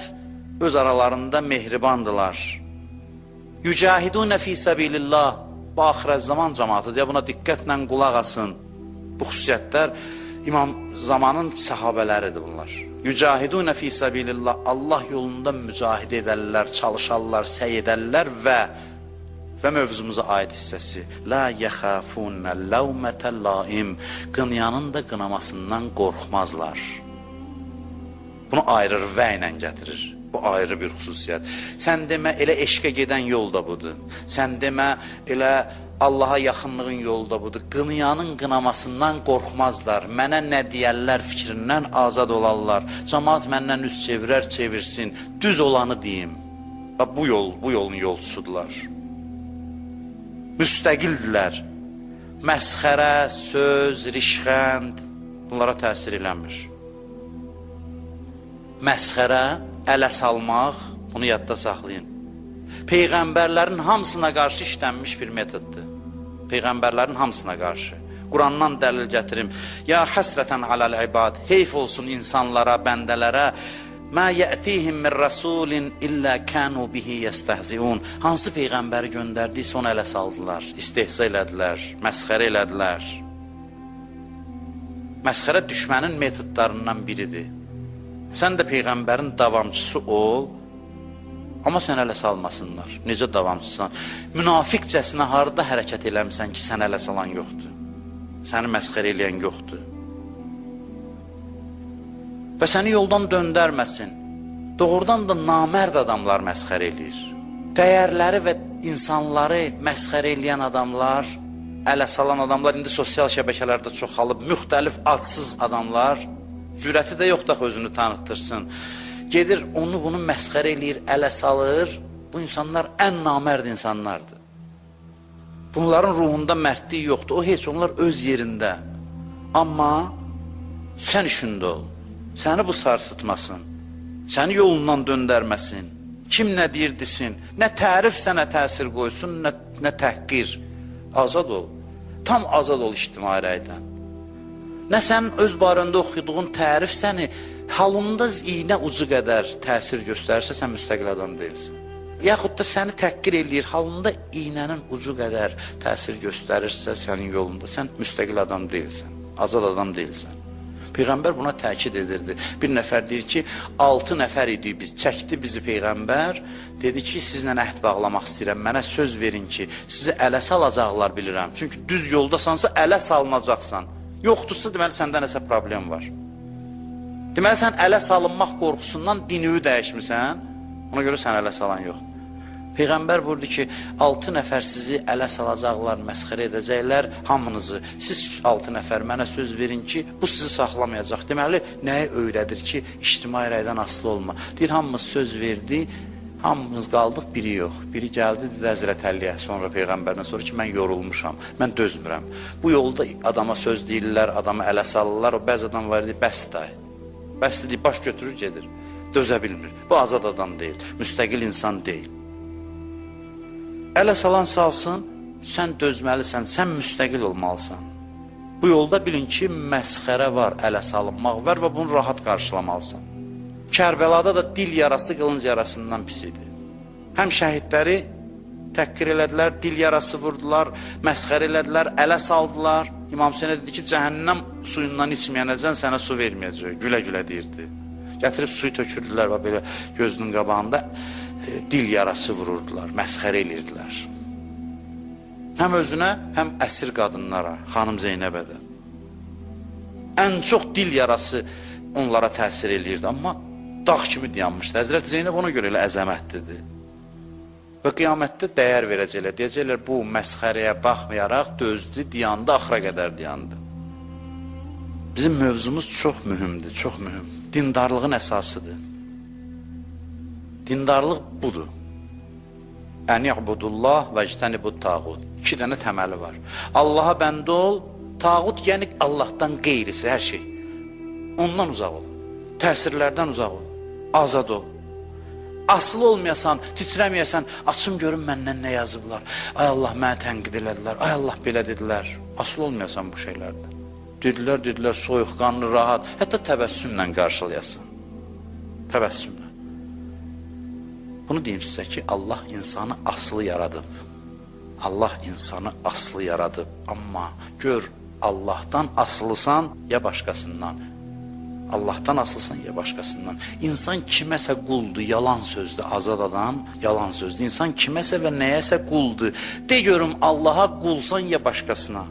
Speaker 8: öz aralarında mehribandılar. Yücahidunə fi səbilillah. Bu axirət zaman cəmaatı deyə buna diqqətlə qulaq asın. Bu xüsusiyyətlər İmam zamanın səhabələridir bunlar. Yücahidunə fi səbilillah. Allah yolunda mücahid edərlər, çalışarlar, səy edərlər və mövzumuza aid hissəsi. La yəxafunə ləvmətə laim. Qınayanın da qınamasından qorxmazlar. Bunu ayırır, və ilə gətirir. Bu ayrı bir xüsusiyyət. Sən demə, elə eşqə gedən yol da budur. Sən demə, elə Allaha yaxınlığın yolu da budur. Qınayanın qınamasından qorxmazlar. Mənə nə deyərlər fikrindən azad olarlar. Cəmaat məndən üst çevirər, çevirsin. Düz olanı deyim. Bu yolun yolçusudurlar. Müstəqildilər. Məsxərə, söz, rişxənd bunlara təsir eləmir. Məsxərə, ələ salmaq, bunu yadda saxlayın. Peyğəmbərlərin hamısına qarşı işlənmiş bir metoddur. Peyğəmbərlərin hamısına qarşı. Qurandan dəlil gətirim. Ya həsrətən aləl ibad, heyf olsun insanlara, bəndələrə. Mə yətihim min rəsulin illə kənu bihi yəstəhziun. Hansı Peyğəmbəri göndərdiysə onu ələ saldılar, istehza elədilər, məsxərə elədilər. Məsxərə düşmənin metodlarından biridir. Sən də Peyğəmbərin davamçısı ol, amma sən ələ salmasınlar. Necə davamçısan? Münafiqcəsinə harada hərəkət eləmsən ki, sən ələ salan yoxdur. Səni məsxər eləyən yoxdur. Və səni yoldan döndərməsin. Doğrudan da namərd adamlar məsxər eləyir. Dəyərləri və insanları məsxər eləyən adamlar, ələ salan adamlar, indi sosial şəbəkələrdə çoxalıb, müxtəlif adsız adamlar, cürəti də yox da özünü tanıtdırsın. Gedir, onu bunu məsxər eləyir, ələ salır. Bu insanlar ən namərd insanlardır. Bunların ruhunda mərdlik yoxdur. O heç onlar öz yerində. Amma sən işində ol. Səni bu sarsıtmasın. Səni yolundan döndərməsin. Kim nə deyir desin. Nə tərif sənə təsir qoysun, nə təhqir. Azad ol. Tam azad ol ictimai rəydən. Nə sən öz barəndə oxuduğun tərif səni halında iynə ucu qədər təsir göstərirsə, sən müstəqil adam deyilsən. Yaxud da səni təhqir eləyir, halında iynənin ucu qədər təsir göstərirsə sənin yolunda, sən müstəqil adam deyilsən, azad adam deyilsən. Peyğəmbər buna təkid edirdi. Bir nəfər deyir ki, 6 nəfər idik biz, çəkdi bizi Peyğəmbər, dedi ki, sizlə əhd bağlamaq istəyirəm, mənə söz verin ki, sizi ələ salacaqlar bilirəm. Çünki düz yoldasansa ələ salınacaqsan. Yoxdursa, deməli, səndə nəsə problem var. Deməli, sən ələ salınmaq qorxusundan dinini dəyişmirsən, ona görə sən ələ salan yox. Peyğəmbər buyurdu ki, 6 nəfər sizi ələ salacaqlar, məsxərə edəcəklər, hamınızı. Siz 6 nəfər mənə söz verin ki, bu sizi saxlamayacaq. Deməli, nəyi öyrədir ki, ictimai rəydən asılı olma. Deyir, hamımız söz verdi, hamımız qaldıq, biri yox. Biri gəldi, dedi Həzrət Əliyə, sonra Peyğəmbərdən sonra ki, mən yorulmuşam, mən dözmürəm. Bu yolda adama söz deyirlər, adama ələ salırlar, o bəzi adam var, deyir, bəsdir. Bəsdir, baş götürür, gedir. Dözə bilmir. Bu azad adam deyil, müstəqil insan deyil. Ələ salan salsın, sən dözməlisən, sən müstəqil olmalısan. Bu yolda bilin ki, məsxərə var, ələ salınmaq var və bunu rahat qarşılamalısan. Kərbəlada da dil yarası qılınc yarasından pis idi. Həm şəhidləri təhqir elədilər, dil yarası vurdular, məsxər elədilər, ələ saldılar. İmam Hüseynə dedi ki, cəhənnəm suyundan içməyənəcən sənə su verməyəcək, gülə-gülə deyirdi. Gətirib suyu tökürdülər və belə gözünün qabağında dil yarası vururdular, məsxər eləyirdilər. Həm özünə, həm əsir qadınlara, xanım Zeynəbə də. Ən çox dil yarası onlara təsir eləyirdi, amma dağ kimi dayanmışdı. Həzrət Zeynəb ona görə elə əzəmətlidir. Və qiyamətdə dəyər verəcəklər, deyəcəklər, bu məsxərəyə baxmayaraq dözdü, dayandı, axıra qədər dayandı. Bizim mövzumuz çox mühümdür, çox mühüm. Dindarlığın əsasıdır. Dindarlıq budur. Ən ya'budullah və ictənibut tağut. 2 dənə təməli var. Allaha bəndə ol, tağut yəni Allahdan qeyrisi, hər şey. Ondan uzaq ol, təsirlərdən uzaq ol, azad ol. Asılı olmayasan, titrəməyəsən, açım görün məndən nə yazıblar. Ay Allah, mənə tənqid elədilər, ay Allah, belə dedilər. Asılı olmayasan bu şeylərdə. Dedilər, soyuqqanlı, rahat, hətta təbəssümlə qarşılayasan. Təbəssümlə. Bunu deyim sizə ki, Allah insanı asılı yaradıb. Allah insanı asılı yaradıb. Amma gör, Allahdan asılısan ya başqasından. Allahdan asılsan ya başqasından. İnsan kiməsə quldur, yalan sözdür, azad adam, yalan sözdür. İnsan kiməsə və nəyəsə quldur. De görüm, Allaha qulsan ya başqasına.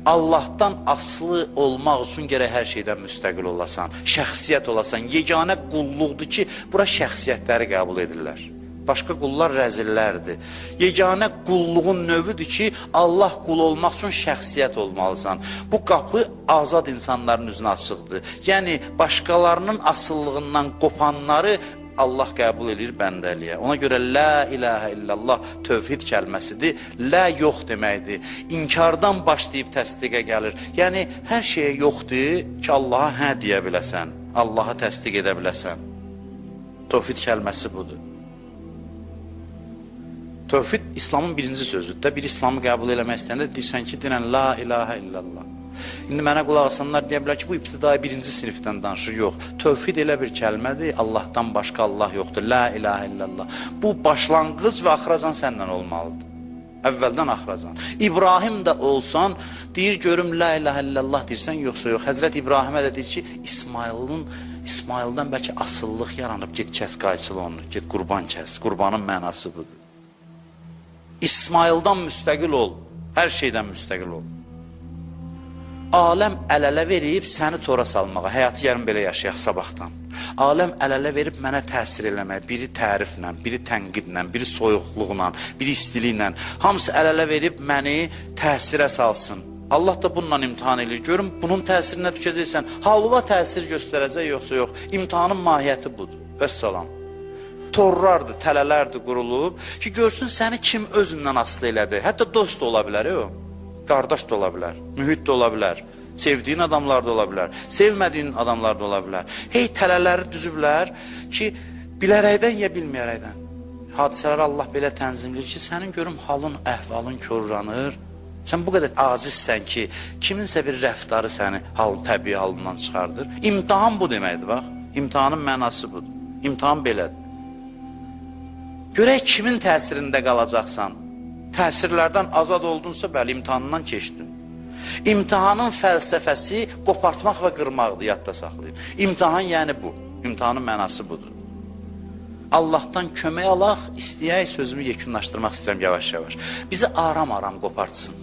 Speaker 8: Allahdan asılı olmaq üçün gərək hər şeydən müstəqil olasan, şəxsiyyət olasan. Yeganə qulluqdur ki, bura şəxsiyyətləri qəbul edirlər. Başqa qullar rəzillərdir. Yeganə qulluğun növüdür ki, Allah qul olmaq üçün şəxsiyyət olmalısan. Bu qapı azad insanların üzünə açıqdır. Yəni, başqalarının asıllığından qopanları Allah qəbul edir bəndəliyə. Ona görə la ilahə illallah tövhid kəlməsidir. La yox deməkdir. İnkardan başlayıb təsdiqə gəlir. Yəni, hər şeyə yoxdur ki, Allaha hə deyə biləsən. Allaha təsdiq edə biləsən. Tövhid kəlməsi budur. Tövhid İslamın birinci sözüdür də. Bir İslamı qəbul eləmək istəyəndə deyirsən ki, deyən la ilahə illallah. İndi mənə qulaq asanlar deyə bilər ki, bu ibtidai 1-ci sinifdən danışır. Yox, tövhid elə bir kəlmədir, Allahdan başqa Allah yoxdur, la ilahə illallah. Bu başlanğıc və axıracan səndən olmalıdır. Əvvəldən axıracan. İbrahim də olsan, deyir görüm la ilahə illallah deyirsən, yoxsa yox. Həzrət İbrahimə də deyir ki, İsmaildən bəlkə asıllıq yaranıb, get kəs qayçılı onu, get qurban kəs. Qurbanın mənası budur. İsmaildan müstəqil ol, hər şeydən müstəqil ol. Aləm əl-ələ verib səni tora salmağa, həyatı yarın belə yaşayaq sabahdan. Aləm əl-ələ verib mənə təsir eləmək, biri təriflə, biri tənqidlə, biri soyuqluqla, biri istiliklə, hamısı əl-ələ verib məni təsirə salsın. Allah da bununla imtihan edir. Görün, bunun təsirinə düşəcəksən, halva təsir göstərəcək yoxsa yox. İmtihanın mahiyyəti budur. Vəssalam. Torlardır, tələlərdir qurulub ki, görsün səni kim özündən asılı elədi. Hətta dost da ola bilər, o. Qardaş da ola bilər, mühit də ola bilər, sevdiyin adamlar da ola bilər, sevmədiyin adamlar da ola bilər. Hey, tələləri düzüblər ki, bilərəkdən ya bilməyərəkdən. Hadisələri Allah belə tənzimləyir ki, sənin görüm halın, əhvalın körranır. Sən bu qədər acizsən ki, kiminsə bir rəftarı səni təbii halından çıxardır. İmtihan bu deməkdir, bax. İmtihanın mənası budur. İmtihan belədir. Görək kimin təsirində qalacaqsan. Təsirlərdən azad oldunsa, bəli, imtihanından keçdin. İmtihanın fəlsəfəsi qopartmaq və qırmaqdır, yadda saxlayın. İmtihan yəni bu, imtihanın mənası budur. Allahdan kömək alaq, istəyək, sözümü yekunlaşdırmaq istəyirəm yavaş-yavaş. Bizi aram-aram qopartsın.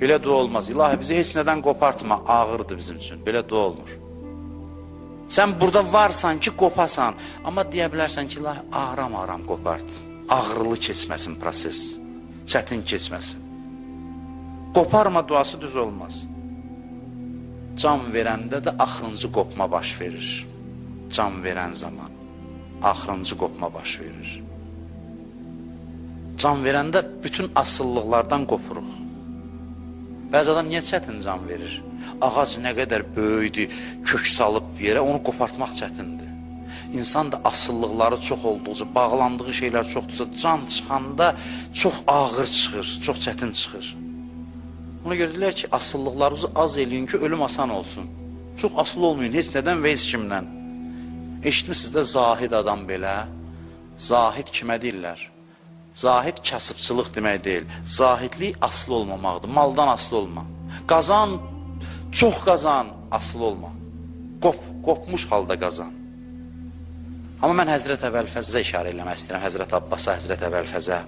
Speaker 8: Belə dua olmaz. İlahi, bizi heç nədən qopartma, ağırdır bizim üçün. Belə dua olmur. Sən burada varsan ki, qopasan. Amma deyə bilərsən ki, ilahi, aram-aram qopart. Ağırlı keçməsin proses. Çətin keçməsin. Qoparma duası düz olmaz. Can verəndə də axırıncı qopma baş verir. Can verən zaman axırıncı qopma baş verir. Can verəndə bütün asıllıqlardan qopuruq. Bəzi adam niyə çətin can verir? Ağac nə qədər böyüdür, kök salıb yerə, onu qopartmaq çətindir. İnsan da asıllıqları çox olduqca, bağlandığı şeylər çoxdursa, can çıxanda çox ağır çıxır, çox çətin çıxır. Ona görə deyirlər ki, asıllıqlarınızı az eləyin ki, ölüm asan olsun. Çox asılı olmayın, heç nədən və heç kimdən. Eşitmişsiniz də zahid adam belə. Zahid kimə deyirlər? Zahid kasıbçılıq demək deyil. Zahidlik asılı olmamaqdır, maldan asılı olma. Qazan, çox qazan, asılı olma. Qopmuş halda qazan. Amma mən Həzrət Əbəlfəzə işarə eləmək istəyirəm, Həzrət Abbasa, Həzrət Əbəlfəzə.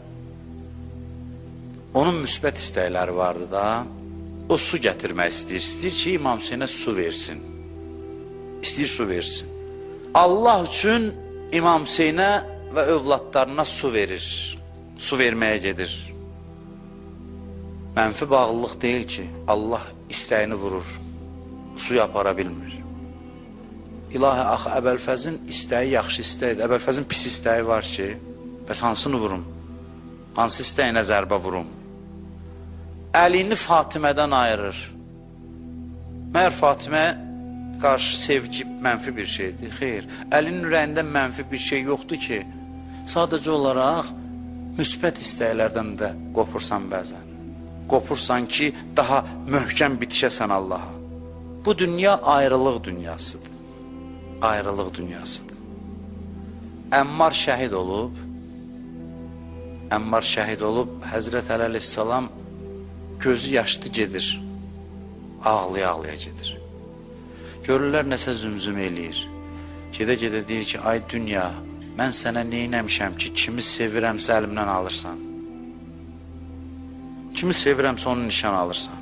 Speaker 8: Onun müsbət istəkləri vardı da, o su gətirmək istəyir ki, İmam Hüseynə su versin. İstəyir su versin. Allah üçün İmam Hüseynə və övladlarına su verir, su verməyə gedir. Mənfi bağlılıq deyil ki, Allah istəyini vurur, suyu apara bilmir. İlahi, axı, Əbəlfəzin istəyi yaxşı istəkdir. Əbəlfəzin pis istəyi var ki, bəs hansını vurum? Hansı istəyinə zərbə vurum? Əlini Fatimədən ayırır. Məyər Fatimə qarşı sevgi mənfi bir şeydir? Xeyr, Əlinin ürəyində mənfi bir şey yoxdur ki, sadəcə olaraq müsbət istəklərdən də qopursan bəzən. Qopursan ki, daha möhkəm bitişəsən Allaha. Bu dünya ayrılıq dünyasıdır. Ayrılıq dünyasıdır. Əmmar şəhid olub, Həzrət Əli əleyhissalam gözü yaşlı gedir, ağlaya-ağlaya gedir. Görürlər nəsə zümzüm eləyir. Gedə-gedə deyir ki, ay dünya, mən sənə neynəmişəm ki, kimi sevirəmsə əlimdən alırsan. Kimi sevirəmsə onun nişan alırsan.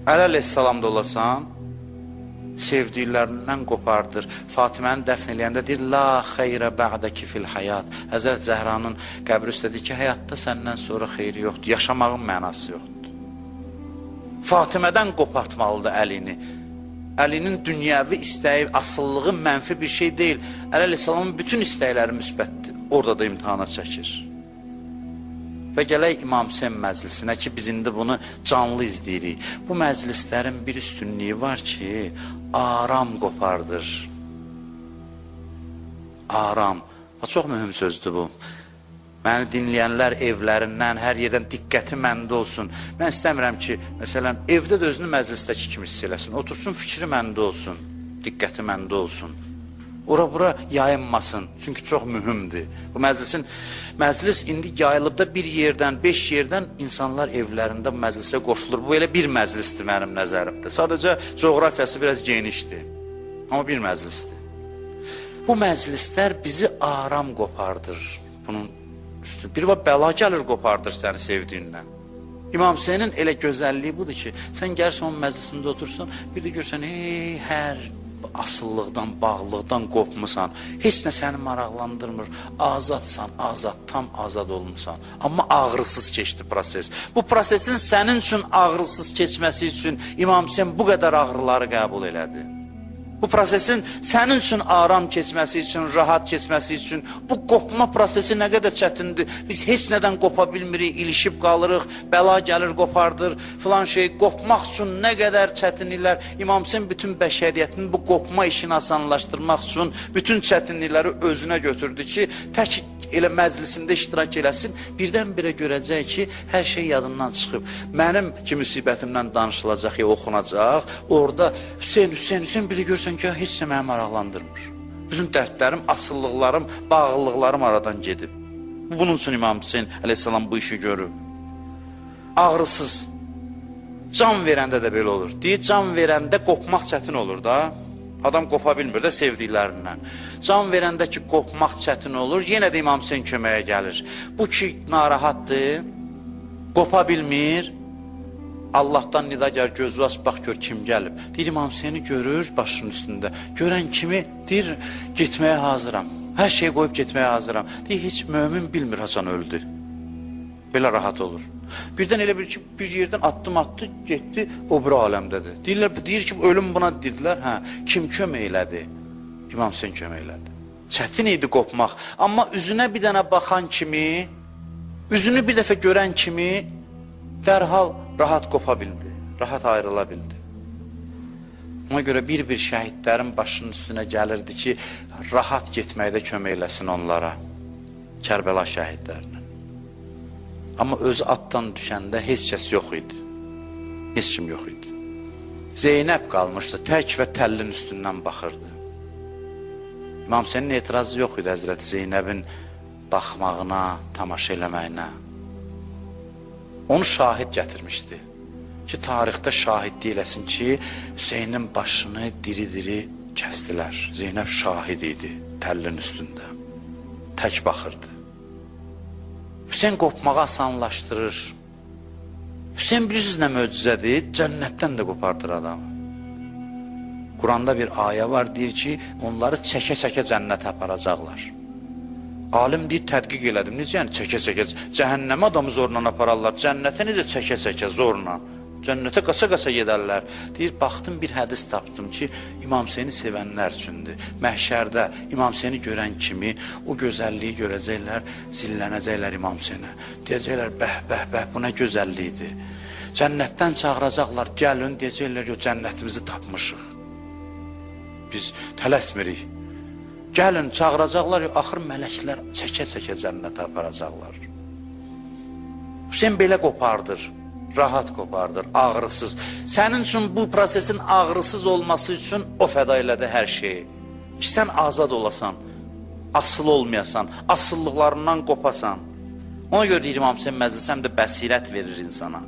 Speaker 8: Əli əleyhissalamda olasan, sevdiklərindən qopardır. Fatiməni dəfn eləyəndə deyir, la xeyrə bə'dəki fil həyat. Həzrət Zəhranın qəbri üstə deyir ki, həyatda səndən sonra xeyri yoxdur, yaşamağın mənası yoxdur. Fatimədən qopartmalıdır əlini. Əlinin dünyəvi istəyi, asıllığı mənfi bir şey deyil. Əli əleyhissalamın bütün istəkləri müsbətdir. Orada da imtihana çəkir. Və gələk İmam Hüseyn məclisinə ki, biz indi bunu canlı izləyirik. Bu məclislərin bir üstünlüyü var ki, aram qopardır. Aram. Çox mühüm sözdür bu. Məni dinləyənlər evlərindən, hər yerdən diqqəti məndə olsun. Mən istəmirəm ki, məsələn, evdə də özünü məclisdəki kimi hiss eləsin. Otursun, fikri məndə olsun, diqqəti məndə olsun. Ora-bura yayınmasın, çünki çox mühümdür. Bu məclis indi yayılıbda bir yerdən, 5 yerdən insanlar evlərində bu məclisə qoşulur. Bu elə bir məclisdir mənim nəzərimdə. Sadəcə coğrafiyası biraz genişdir, amma bir məclisdir. Bu məclislər bizi aram qopardır. Bunun üstü. Bir var bəla gəlir qopardır səni sevdiyindən. İmam Hüseynin elə gözəlliyi budur ki, sən gəlsən onun məclisində otursan, bir də görsən, hər asıllıqdan, bağlılıqdan qopmusan, heç nə səni maraqlandırmır, azadsan, tam azad olmusan. Amma ağrısız keçdi proses. Bu prosesin sənin üçün ağrısız keçməsi üçün İmam Hüseyin bu qədər ağrıları qəbul elədi. Bu prosesin sənin üçün aram keçməsi üçün, rahat keçməsi üçün, bu qopma prosesi nə qədər çətindir. Biz heç nədən qopa bilmirik, ilişib qalırıq, bəla gəlir, qopardır, filan şey. Qopmaq üçün nə qədər çətinliklər. İmam Hüseyin bütün bəşəriyyətin bu qopma işini asanlaşdırmaq üçün bütün çətinlikləri özünə götürdü ki, tək elə məclisimdə iştirak eləsin, birdən-birə görəcək ki, hər şey yadından çıxıb. Mənim ki, müsibətimdən danışılacaq ya oxunacaq, orada Hüseyin biri görsən ki, heç nə məni maraqlandırmır. Bütün dərdlərim, asıllıqlarım, bağlılıqlarım aradan gedib. Bunun üçün İmam Hüseyin əleyhissalam bu işi görüb. Ağrısız, can verəndə də belə olur. Deyir, can verəndə qopmaq çətin olur da. Adam qopa bilmir də sevdiklərindən. Can verəndə ki, qopmaq çətin olur, yenə də İmam Hüseyin köməyə gəlir. Bu ki, narahatdır, qopa bilmir, Allahdan nidagər gözü aç, bax gör kim gəlib. Deyir, İmam Hüseyini görür başının üstündə. Görən kimi, deyir, getməyə hazıram. Hər şeyi qoyub getməyə hazıram. Deyir, heç mömin bilmir haçan öldü. Belə rahat olur. Birdən elə bir ki, bir yerdən addım atdı, getdi, o bir aləmdədir. Deyir ki, ölüm buna dedilər, kim kömək elədi? İmam Hüseyin kömək elədi. Çətin idi qopmaq. Amma üzünə bir dənə baxan kimi, üzünü bir dəfə görən kimi, dərhal rahat qopa bildi, rahat ayrıla bildi. Ona görə bir-bir şəhidlərin başının üstünə gəlirdi ki, rahat getməkdə kömək eləsin onlara, Kərbəla şəhidlərinin. Amma özü atdan düşəndə heç kəs yox idi, heç kim yox idi. Zeynəb qalmışdı, tək və təllin üstündən baxırdı. İmam Hüseynin etirazı yox idi Həzrəti Zeynəbin baxmağına, tamaşa eləməyinə. Onu şahid gətirmişdi ki, tarixdə şahidlik eləsin ki, Hüseynin başını diri-diri kəstilər. Zeynəb şahid idi təllin üstündə, tək baxırdı. Hüseyin qopmağı asanlaşdırır. Hüseyin bilirsiniz nə möcüzədir? Cənnətdən də qopardır adamı. Quranda bir ayə var, deyir ki, onları çəkə-çəkə cənnətə aparacaqlar. Alim deyir, tədqiq elədim. Necə yəni çəkə-çəkə? Cəhənnəmə adamı zorla apararlar. Cənnətə necə çəkə-çəkə, zorla? Cənnətə qaça-qaça gedərlər. Deyir, baxdım bir hədis tapdım ki, İmam Hüseyni sevənlər üçündür. Məhşərdə İmam Hüseyni görən kimi o gözəlliyi görəcəklər, zillənəcəklər İmam Hüseynə. Deyəcəklər, bəh, bu nə gözəlliyidir. Cənnətdən çağıracaqlar, gəlin, deyəcəklər, cənnətimizi tapmışıq. Biz tələsmirik. Gəlin, çağıracaqlar, axır mələklər çəkə-çəkə cənnətə aparacaqlar. Hüseyin belə qopardır. Rahat qopardır, ağrısız. Sənin üçün bu prosesin ağrısız olması üçün o fəda elədi hər şeyi. Ki, sən azad olasan, asıl olmayasan, asıllıqlarından qopasan. Ona görə deyir İmam Hüseyin məclisi həm də bəsirət verir insana.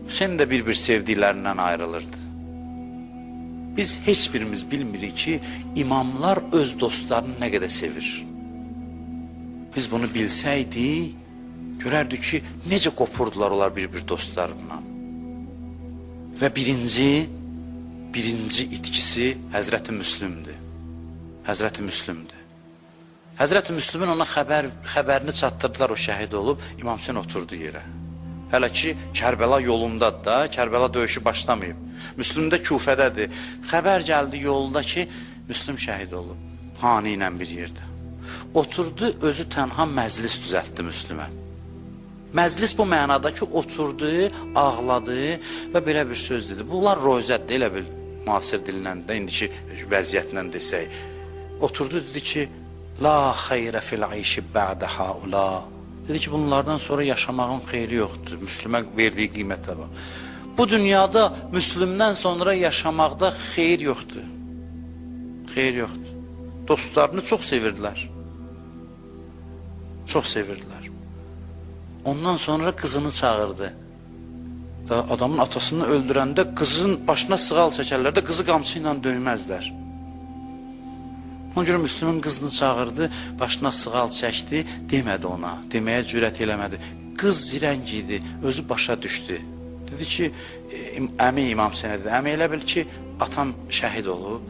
Speaker 8: Hüseyin də bir-bir sevdiklərindən ayrılırdı. Biz heç birimiz bilmirik ki, imamlar öz dostlarını nə qədər sevir. Biz bunu bilsəydik, görərdik ki, necə qopurdular onlar bir-bir dostlarından. Və birinci itkisi Həzrəti Müslümdür. Həzrəti Müslümdür. Həzrəti Müslümün ona xəbərini çatdırdılar, o şəhid olub, İmam Hüseyin oturdu yerə. Hələ ki, Kərbəla yolundadır da, Kərbəla döyüşü başlamayıb. Müslüm də Küfədədir. Xəbər gəldi yolda ki, Müslüm şəhid olub, hani ilə bir yerdə. Oturdu, özü tənha məclis düzəltdi Müslümə. Məclis bu mənada ki, oturdu, ağladı və belə bir söz dedi. Bunlar rozətdir, elə bil müasir dilindən də, indiki vəziyyətlə desək. Oturdu, dedi ki, la xeyrə fil ayşi bə'də haula. Dedi ki, bunlardan sonra yaşamağın xeyri yoxdur. Müslümə verdiyi qiymətə bax. Bu dünyada Müslümdən sonra yaşamaqda xeyir yoxdur. Xeyir yoxdur. Dostlarını çox sevirdilər. Çox sevirdilər. Ondan sonra qızını çağırdı. Adamın atasını öldürəndə qızın başına sığal çəkərlər də qızı qamçı ilə döyməzlər. Ona görə Müslümün qızını çağırdı, başına sığal çəkdi, demədi ona, deməyə cürət eləmədi. Qız zirəng idi, özü başa düşdü. Dedi ki, əmi İmam Hüseynə dedi, əmi elə bil ki, atam şəhid olub.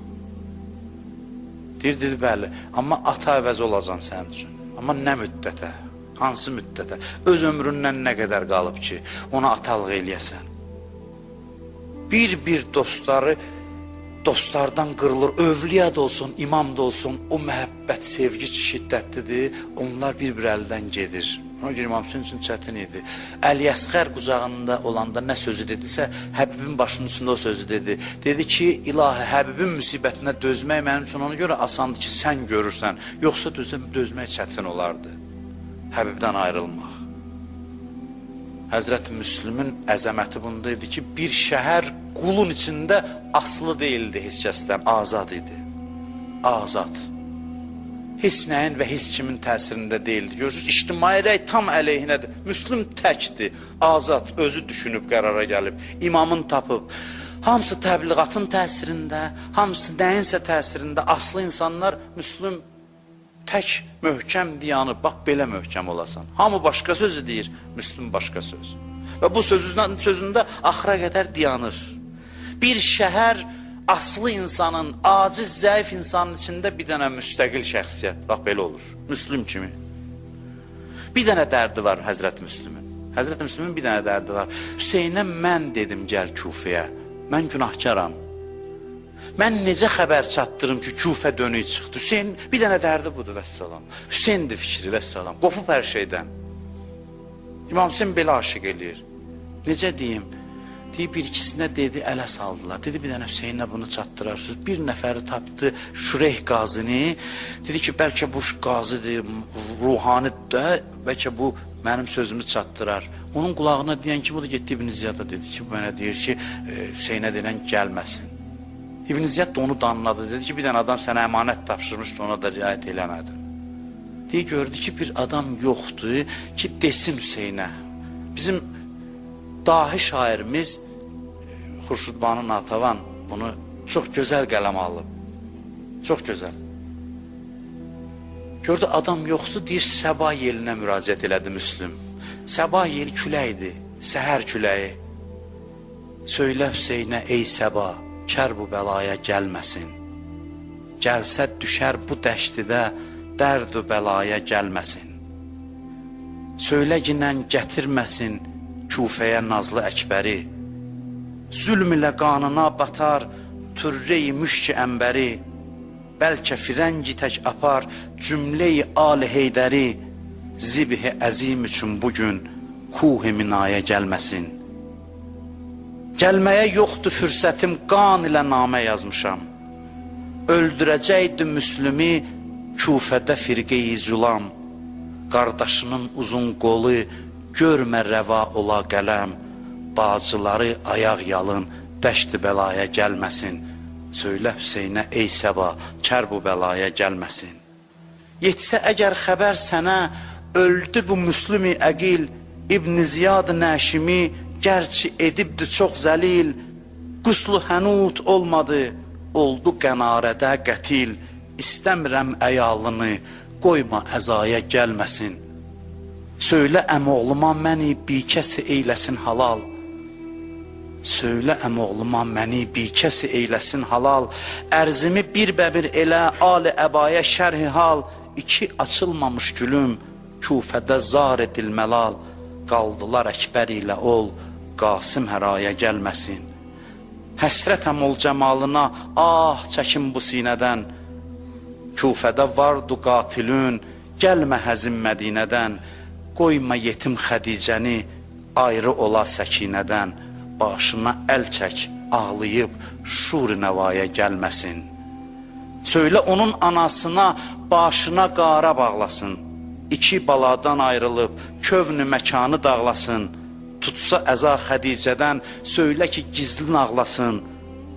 Speaker 8: Dedi, bəli, amma ata əvəz olacam sənin üçün. Amma nə müddətə? Hansı müddətə, öz ömründən nə qədər qalıb ki, ona atalıq eləyəsən. Bir-bir dostları dostlardan qırılır, övliya da olsun, imam da olsun, o məhəbbət, sevgi şiddətlidir, onlar bir-bir əldən gedir. Ona görə İmam Hüseyin üçün çətin idi. Əl-Yəsxər qucağında olanda nə sözü dedisə, Həbibin başının üstündə o sözü dedi. Dedi ki, ilahi, Həbibin müsibətinə dözmək mənim üçün ona görə asandır ki, sən görürsən, yoxsa dözmək çətin olardı. Həbibdən ayrılmaq. Həzrəti Müslümün əzəməti bunda idi ki, bir şəhər qulun içində aslı deyildi heç kəsdən, azad idi. Azad. Heç nəyin və heç kimin təsirində deyildi. Görürsünüz, ictimai rəy tam əleyhinədir. Müslüm təkdir, azad, özü düşünüb qərara gəlib, imamın tapıb. Hamısı təbliğatın təsirində, hamısı nəyinsə təsirində, aslı insanlar Müslüm tək möhkəm diyanı, bax belə möhkəm olasan. Hamı başqa sözü deyir, Müslüm başqa söz. Və bu sözündə axıra qədər diyanır. Bir şəhər aslı insanın, aciz, zəif insanın içində bir dənə müstəqil şəxsiyyət, bax belə olur, Müslüm kimi. Bir dənə dərdi var Həzrəti Müslümün. Həzrəti Müslümün bir dənə dərdi var. Hüseynə mən dedim gəl Küfəyə, mən günahkaram. Mən necə xəbər çatdırım ki, Küfə dönük çıxdı? Hüseyin bir dənə dərdi budur, vəssalam. Hüseyindir fikri, vəssalam. Qopub hər şeydən. İmam Hüseyin belə aşıq eləyir. Necə deyim? Deyib bir ikisinə dedi, ələ saldılar. Dedi bir dənə Hüseynə bunu çatdırarsınız. Bir nəfəri tapdı, Şureyh qazini. Dedi ki, bəlkə bu qazidir, ruhanidir də, bəlkə bu mənim sözümü çatdırar. Onun qulağına deyən ki, bu da getdi İbn Ziyada dedi ki, bu mənə deyir ki, Hüseynə denən gəlməsin. İbn Ziyad da onu danladı. Dedi ki, bir dənə adam sənə əmanət tapşırmışdı, ona da riayət eləmədi. Deyə gördü ki, bir adam yoxdur ki, desin Hüseynə. Bizim dahi şairimiz Xurşudbanu Natavan bunu çox gözəl qələm alıb. Çox gözəl. Gördü adam yoxdur, deyir Səba yelinə müraciət elədi Müslüm. Səba yeli küləkdir, səhər küləyi. Söylə Hüseynə ey Səba, kər bu bəlaya gəlməsin. Gəlsə düşər bu dəştidə, dərd-ü bəlaya gəlməsin. Söylə ginən gətirməsin Küfəyə nazlı əkbəri. Zülm ilə qanına batar türre-i müşk-i əmbəri. Bəlkə firəngi tək apar cümle-i al-i heydəri. Zibh-i əzim üçün bugün kuh-i minaya gəlməsin. Gəlməyə yoxdur fürsətim, qan ilə namə yazmışam. Öldürəcəkdi Müslümi Küfədə firqeyi zülam. Qardaşının uzun qolu görmə rəva ola qələm. Bacıları ayaq yalın dəşti bəlaya gəlməsin. Söylə Hüseynə ey Səba, kər bu bəlaya gəlməsin. Yetsə əgər xəbər sənə, öldü bu Müslüm-i əqil. İbn Ziyad Nəşimi gərçi edibdi çox zəlil. Quslu hənut olmadı, oldu qənarədə qətil. İstəmirəm əyalını, qoyma əzaya gəlməsin. Söylə əmoğluma məni bikəsi eyləsin halal. Söylə əmoğluma məni bikəsi eyləsin halal. Ərzimi bir bəbir elə, ali əbaya şərhi hal. İki açılmamış gülüm, Küfədə zar edilməlal. Qaldılar əkbər ilə ol, Qasım həraya gəlməsin. Həsrətəm ol cəmalına, ah çəkin bu sinədən. Küfədə vardu qatilün, gəlmə həzim Mədinədən. Qoyma yetim Xədicəni, ayrı ola səkinədən. Başına əl çək, ağlayıb şur-i nəvaya gəlməsin. Söylə onun anasına, başına qara bağlasın. İki baladan ayrılıb, kövnü məkanı dağlasın. Tutsa əza Xədicədən, söylə ki gizlin ağlasın.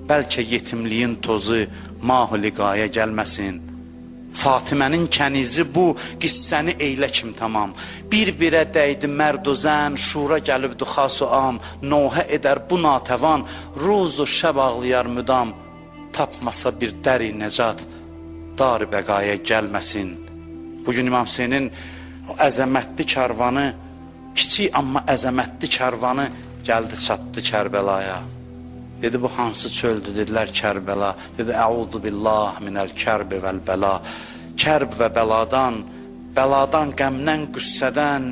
Speaker 8: Bəlkə yetimliyin tozu, mahü-liqaya gəlməsin. Fatimənin kənizi bu, qissəni eylə kim tamam. Bir-birə dəydi mərd o zən, şura gəlibdi xas o am. Nohə edər bu natəvan, ruz o şəb ağlayar müdam. Tapmasa bir dəri nəcat, dar-ı bəqaya gəlməsin. Bugün İmam Hüseynin o əzəmətli karvanı, kiçik amma əzəmətli karvanı gəldi çatdı Kərbəlaya. Dedi bu hansı çöldür, dedilər Kərbəla. Dedi əudu billah minəl kərbi vəl bəla. Kərb və bəladan, qəmdən, qüssədən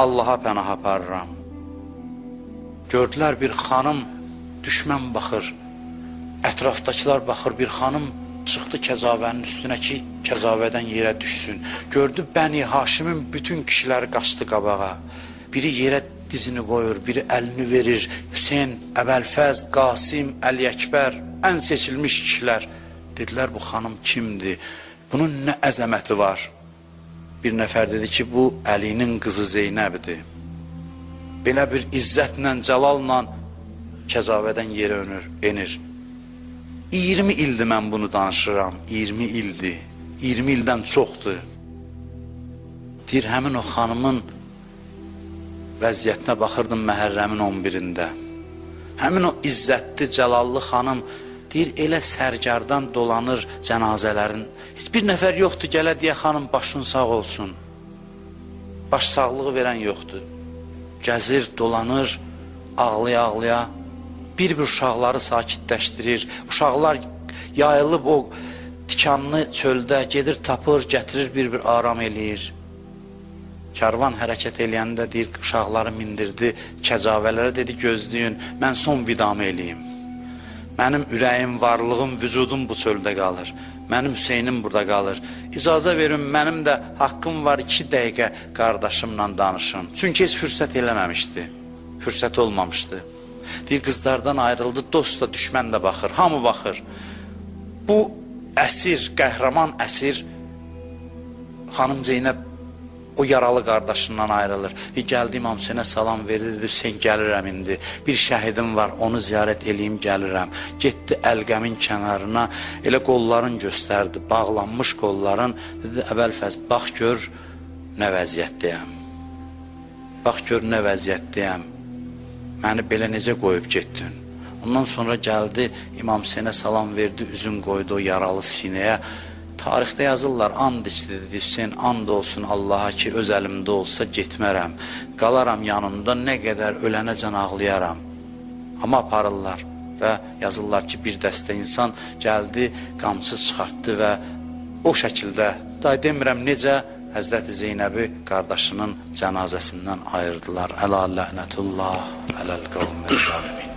Speaker 8: Allaha pənah aparıram. Gördülər bir xanım, düşmən baxır. Ətrafdakılar baxır, bir xanım çıxdı kəzavənin üstünə ki, kəzavədən yerə düşsün. Gördü Bəni Haşimin bütün kişiləri qaçdı qabağa. Biri yerə dizini qoyur, biri əlini verir. Hüseyn, Əbəlfəz, Qasim, Əli Əkbər, ən seçilmiş kişilər. Dedilər bu xanım kimdir? Bunun nə əzəməti var? Bir nəfər dedi ki, bu Əlinin qızı Zeynəbdir. Belə bir izzətlə, cəlalla kəzavədən yerə enir. 20 ildir mən bunu danışıram, 20 ildir. 20 ildən çoxdur. Deyir, həmin o xanımın vəziyyətinə baxırdım Məhərrəmin 11-də. Həmin o izzətli, cəlallı xanım deyir, elə sərgardan dolanır cənazələrin. Heç bir nəfər yoxdur, gələ deyə xanım başın sağ olsun. Baş sağlığı verən yoxdur. Gəzir, dolanır, ağlaya-ağlaya. Bir-bir uşaqları sakitləşdirir. Uşaqlar yayılıb o tikanlı çöldə gedir, tapır, gətirir, bir-bir aram eləyir. Karvan hərəkət eləyəndə deyir, uşaqları mindirdi, kəcavələrə dedi, gözləyin, mən son vidamı eləyim. Mənim ürəyim, varlığım, vücudum bu çöldə qalır. Mənim Hüseynim burada qalır. İcazə verin, mənim də haqqım var 2 dəqiqə qardaşımla danışım. Çünki heç fürsət eləməmişdi, fürsət olmamışdı. Deyir, qızlardan ayrıldı, dost da, düşmən də baxır, hamı baxır. Bu əsir, qəhrəman əsir xanım Zeynəb o yaralı qardaşından ayrılır. Gəldi İmam Hüseynə salam verdi, dedi, Hüseyn gəlirəm indi, bir şəhidim var, onu ziyarət eləyim gəlirəm. Getdi Əlqəmin kənarına, elə qolların göstərdi, bağlanmış qolların, dedi, Əbəlfəz, bax gör nə vəziyyətdəyəm, bax gör nə vəziyyətdəyəm, məni belə necə qoyub getdin. Ondan sonra gəldi, İmam Hüseynə salam verdi, üzün qoydu o yaralı sinəyə. Tarixdə yazırlar, and içdi, dedi, Hüseyn, and olsun Allaha ki, öz əlimdə olsa getmərəm, qalaram yanında, nə qədər ölənəcən ağlayaram. Amma aparırlar və yazırlar ki, bir dəstə insan gəldi, qamçı çıxartdı və o şəkildə, da demirəm necə, Həzrəti Zeynəbi qardaşının cənazəsindən ayırdılar. Əla lənətullah, ələl qavməz zalimin.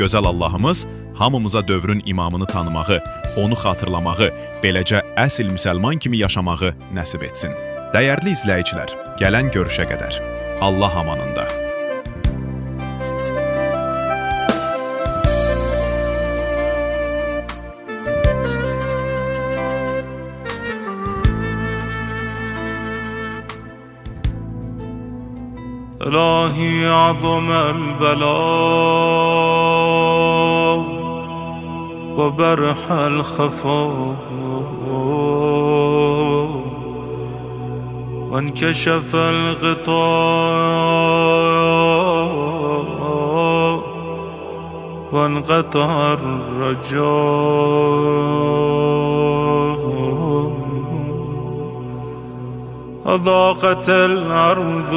Speaker 2: Gözəl Allahımız hamımıza dövrün imamını tanımağı, onu xatırlamağı, beləcə əsl müsəlman kimi yaşamağı nəsib etsin. Dəyərli izləyicilər, gələn görüşə qədər Allah amanında.
Speaker 9: إلهي عظم البلاء وبرح الخفاء وانكشف الغطاء وانقطع الرجاء أضاقت الأرض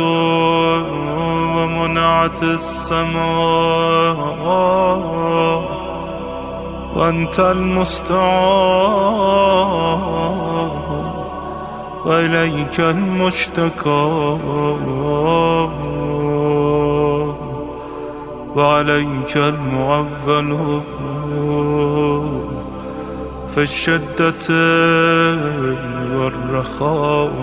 Speaker 9: ومنعت السماء وأنت المستعان وإليك المشتكى وعليك المعول في الشدة والرخاء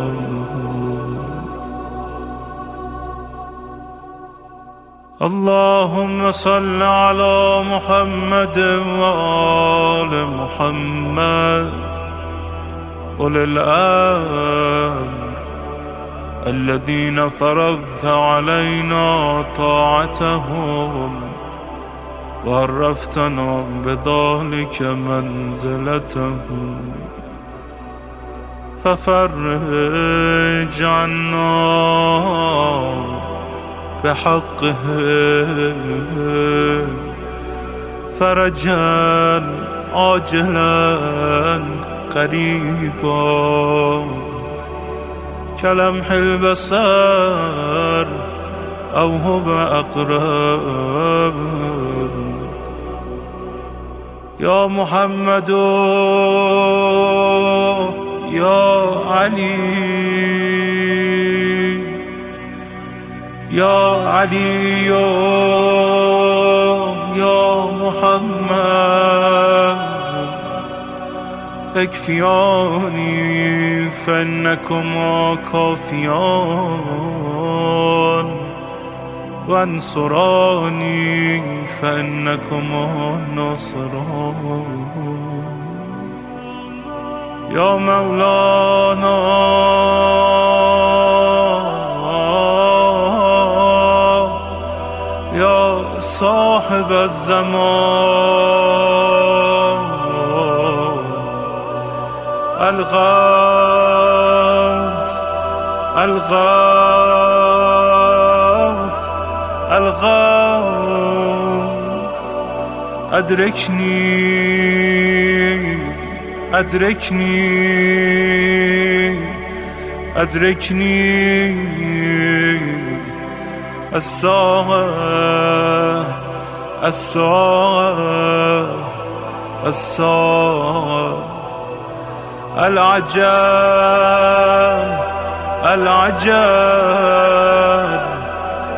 Speaker 9: اللهم صل على محمد وآل محمد أولي الأمر الذين فرضت علينا طاعتهم وعرفتنا بذلك منزلتهم ففرج عنا بحقه فرجا عاجلا قريبا كلمح البصر أو هو أقرب يا محمد يا علي يا علي يا محمد اكفياني فإنكما كافيان وانصراني فإنكما ناصران يا مولانا يا صاحب الزمان الغوث الغوث الغوث أدركني الساعة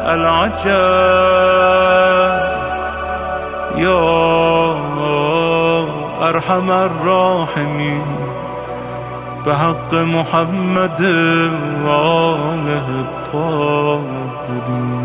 Speaker 9: العجب يا أرحم الراحمين بحق محمد وآله الطاهرين.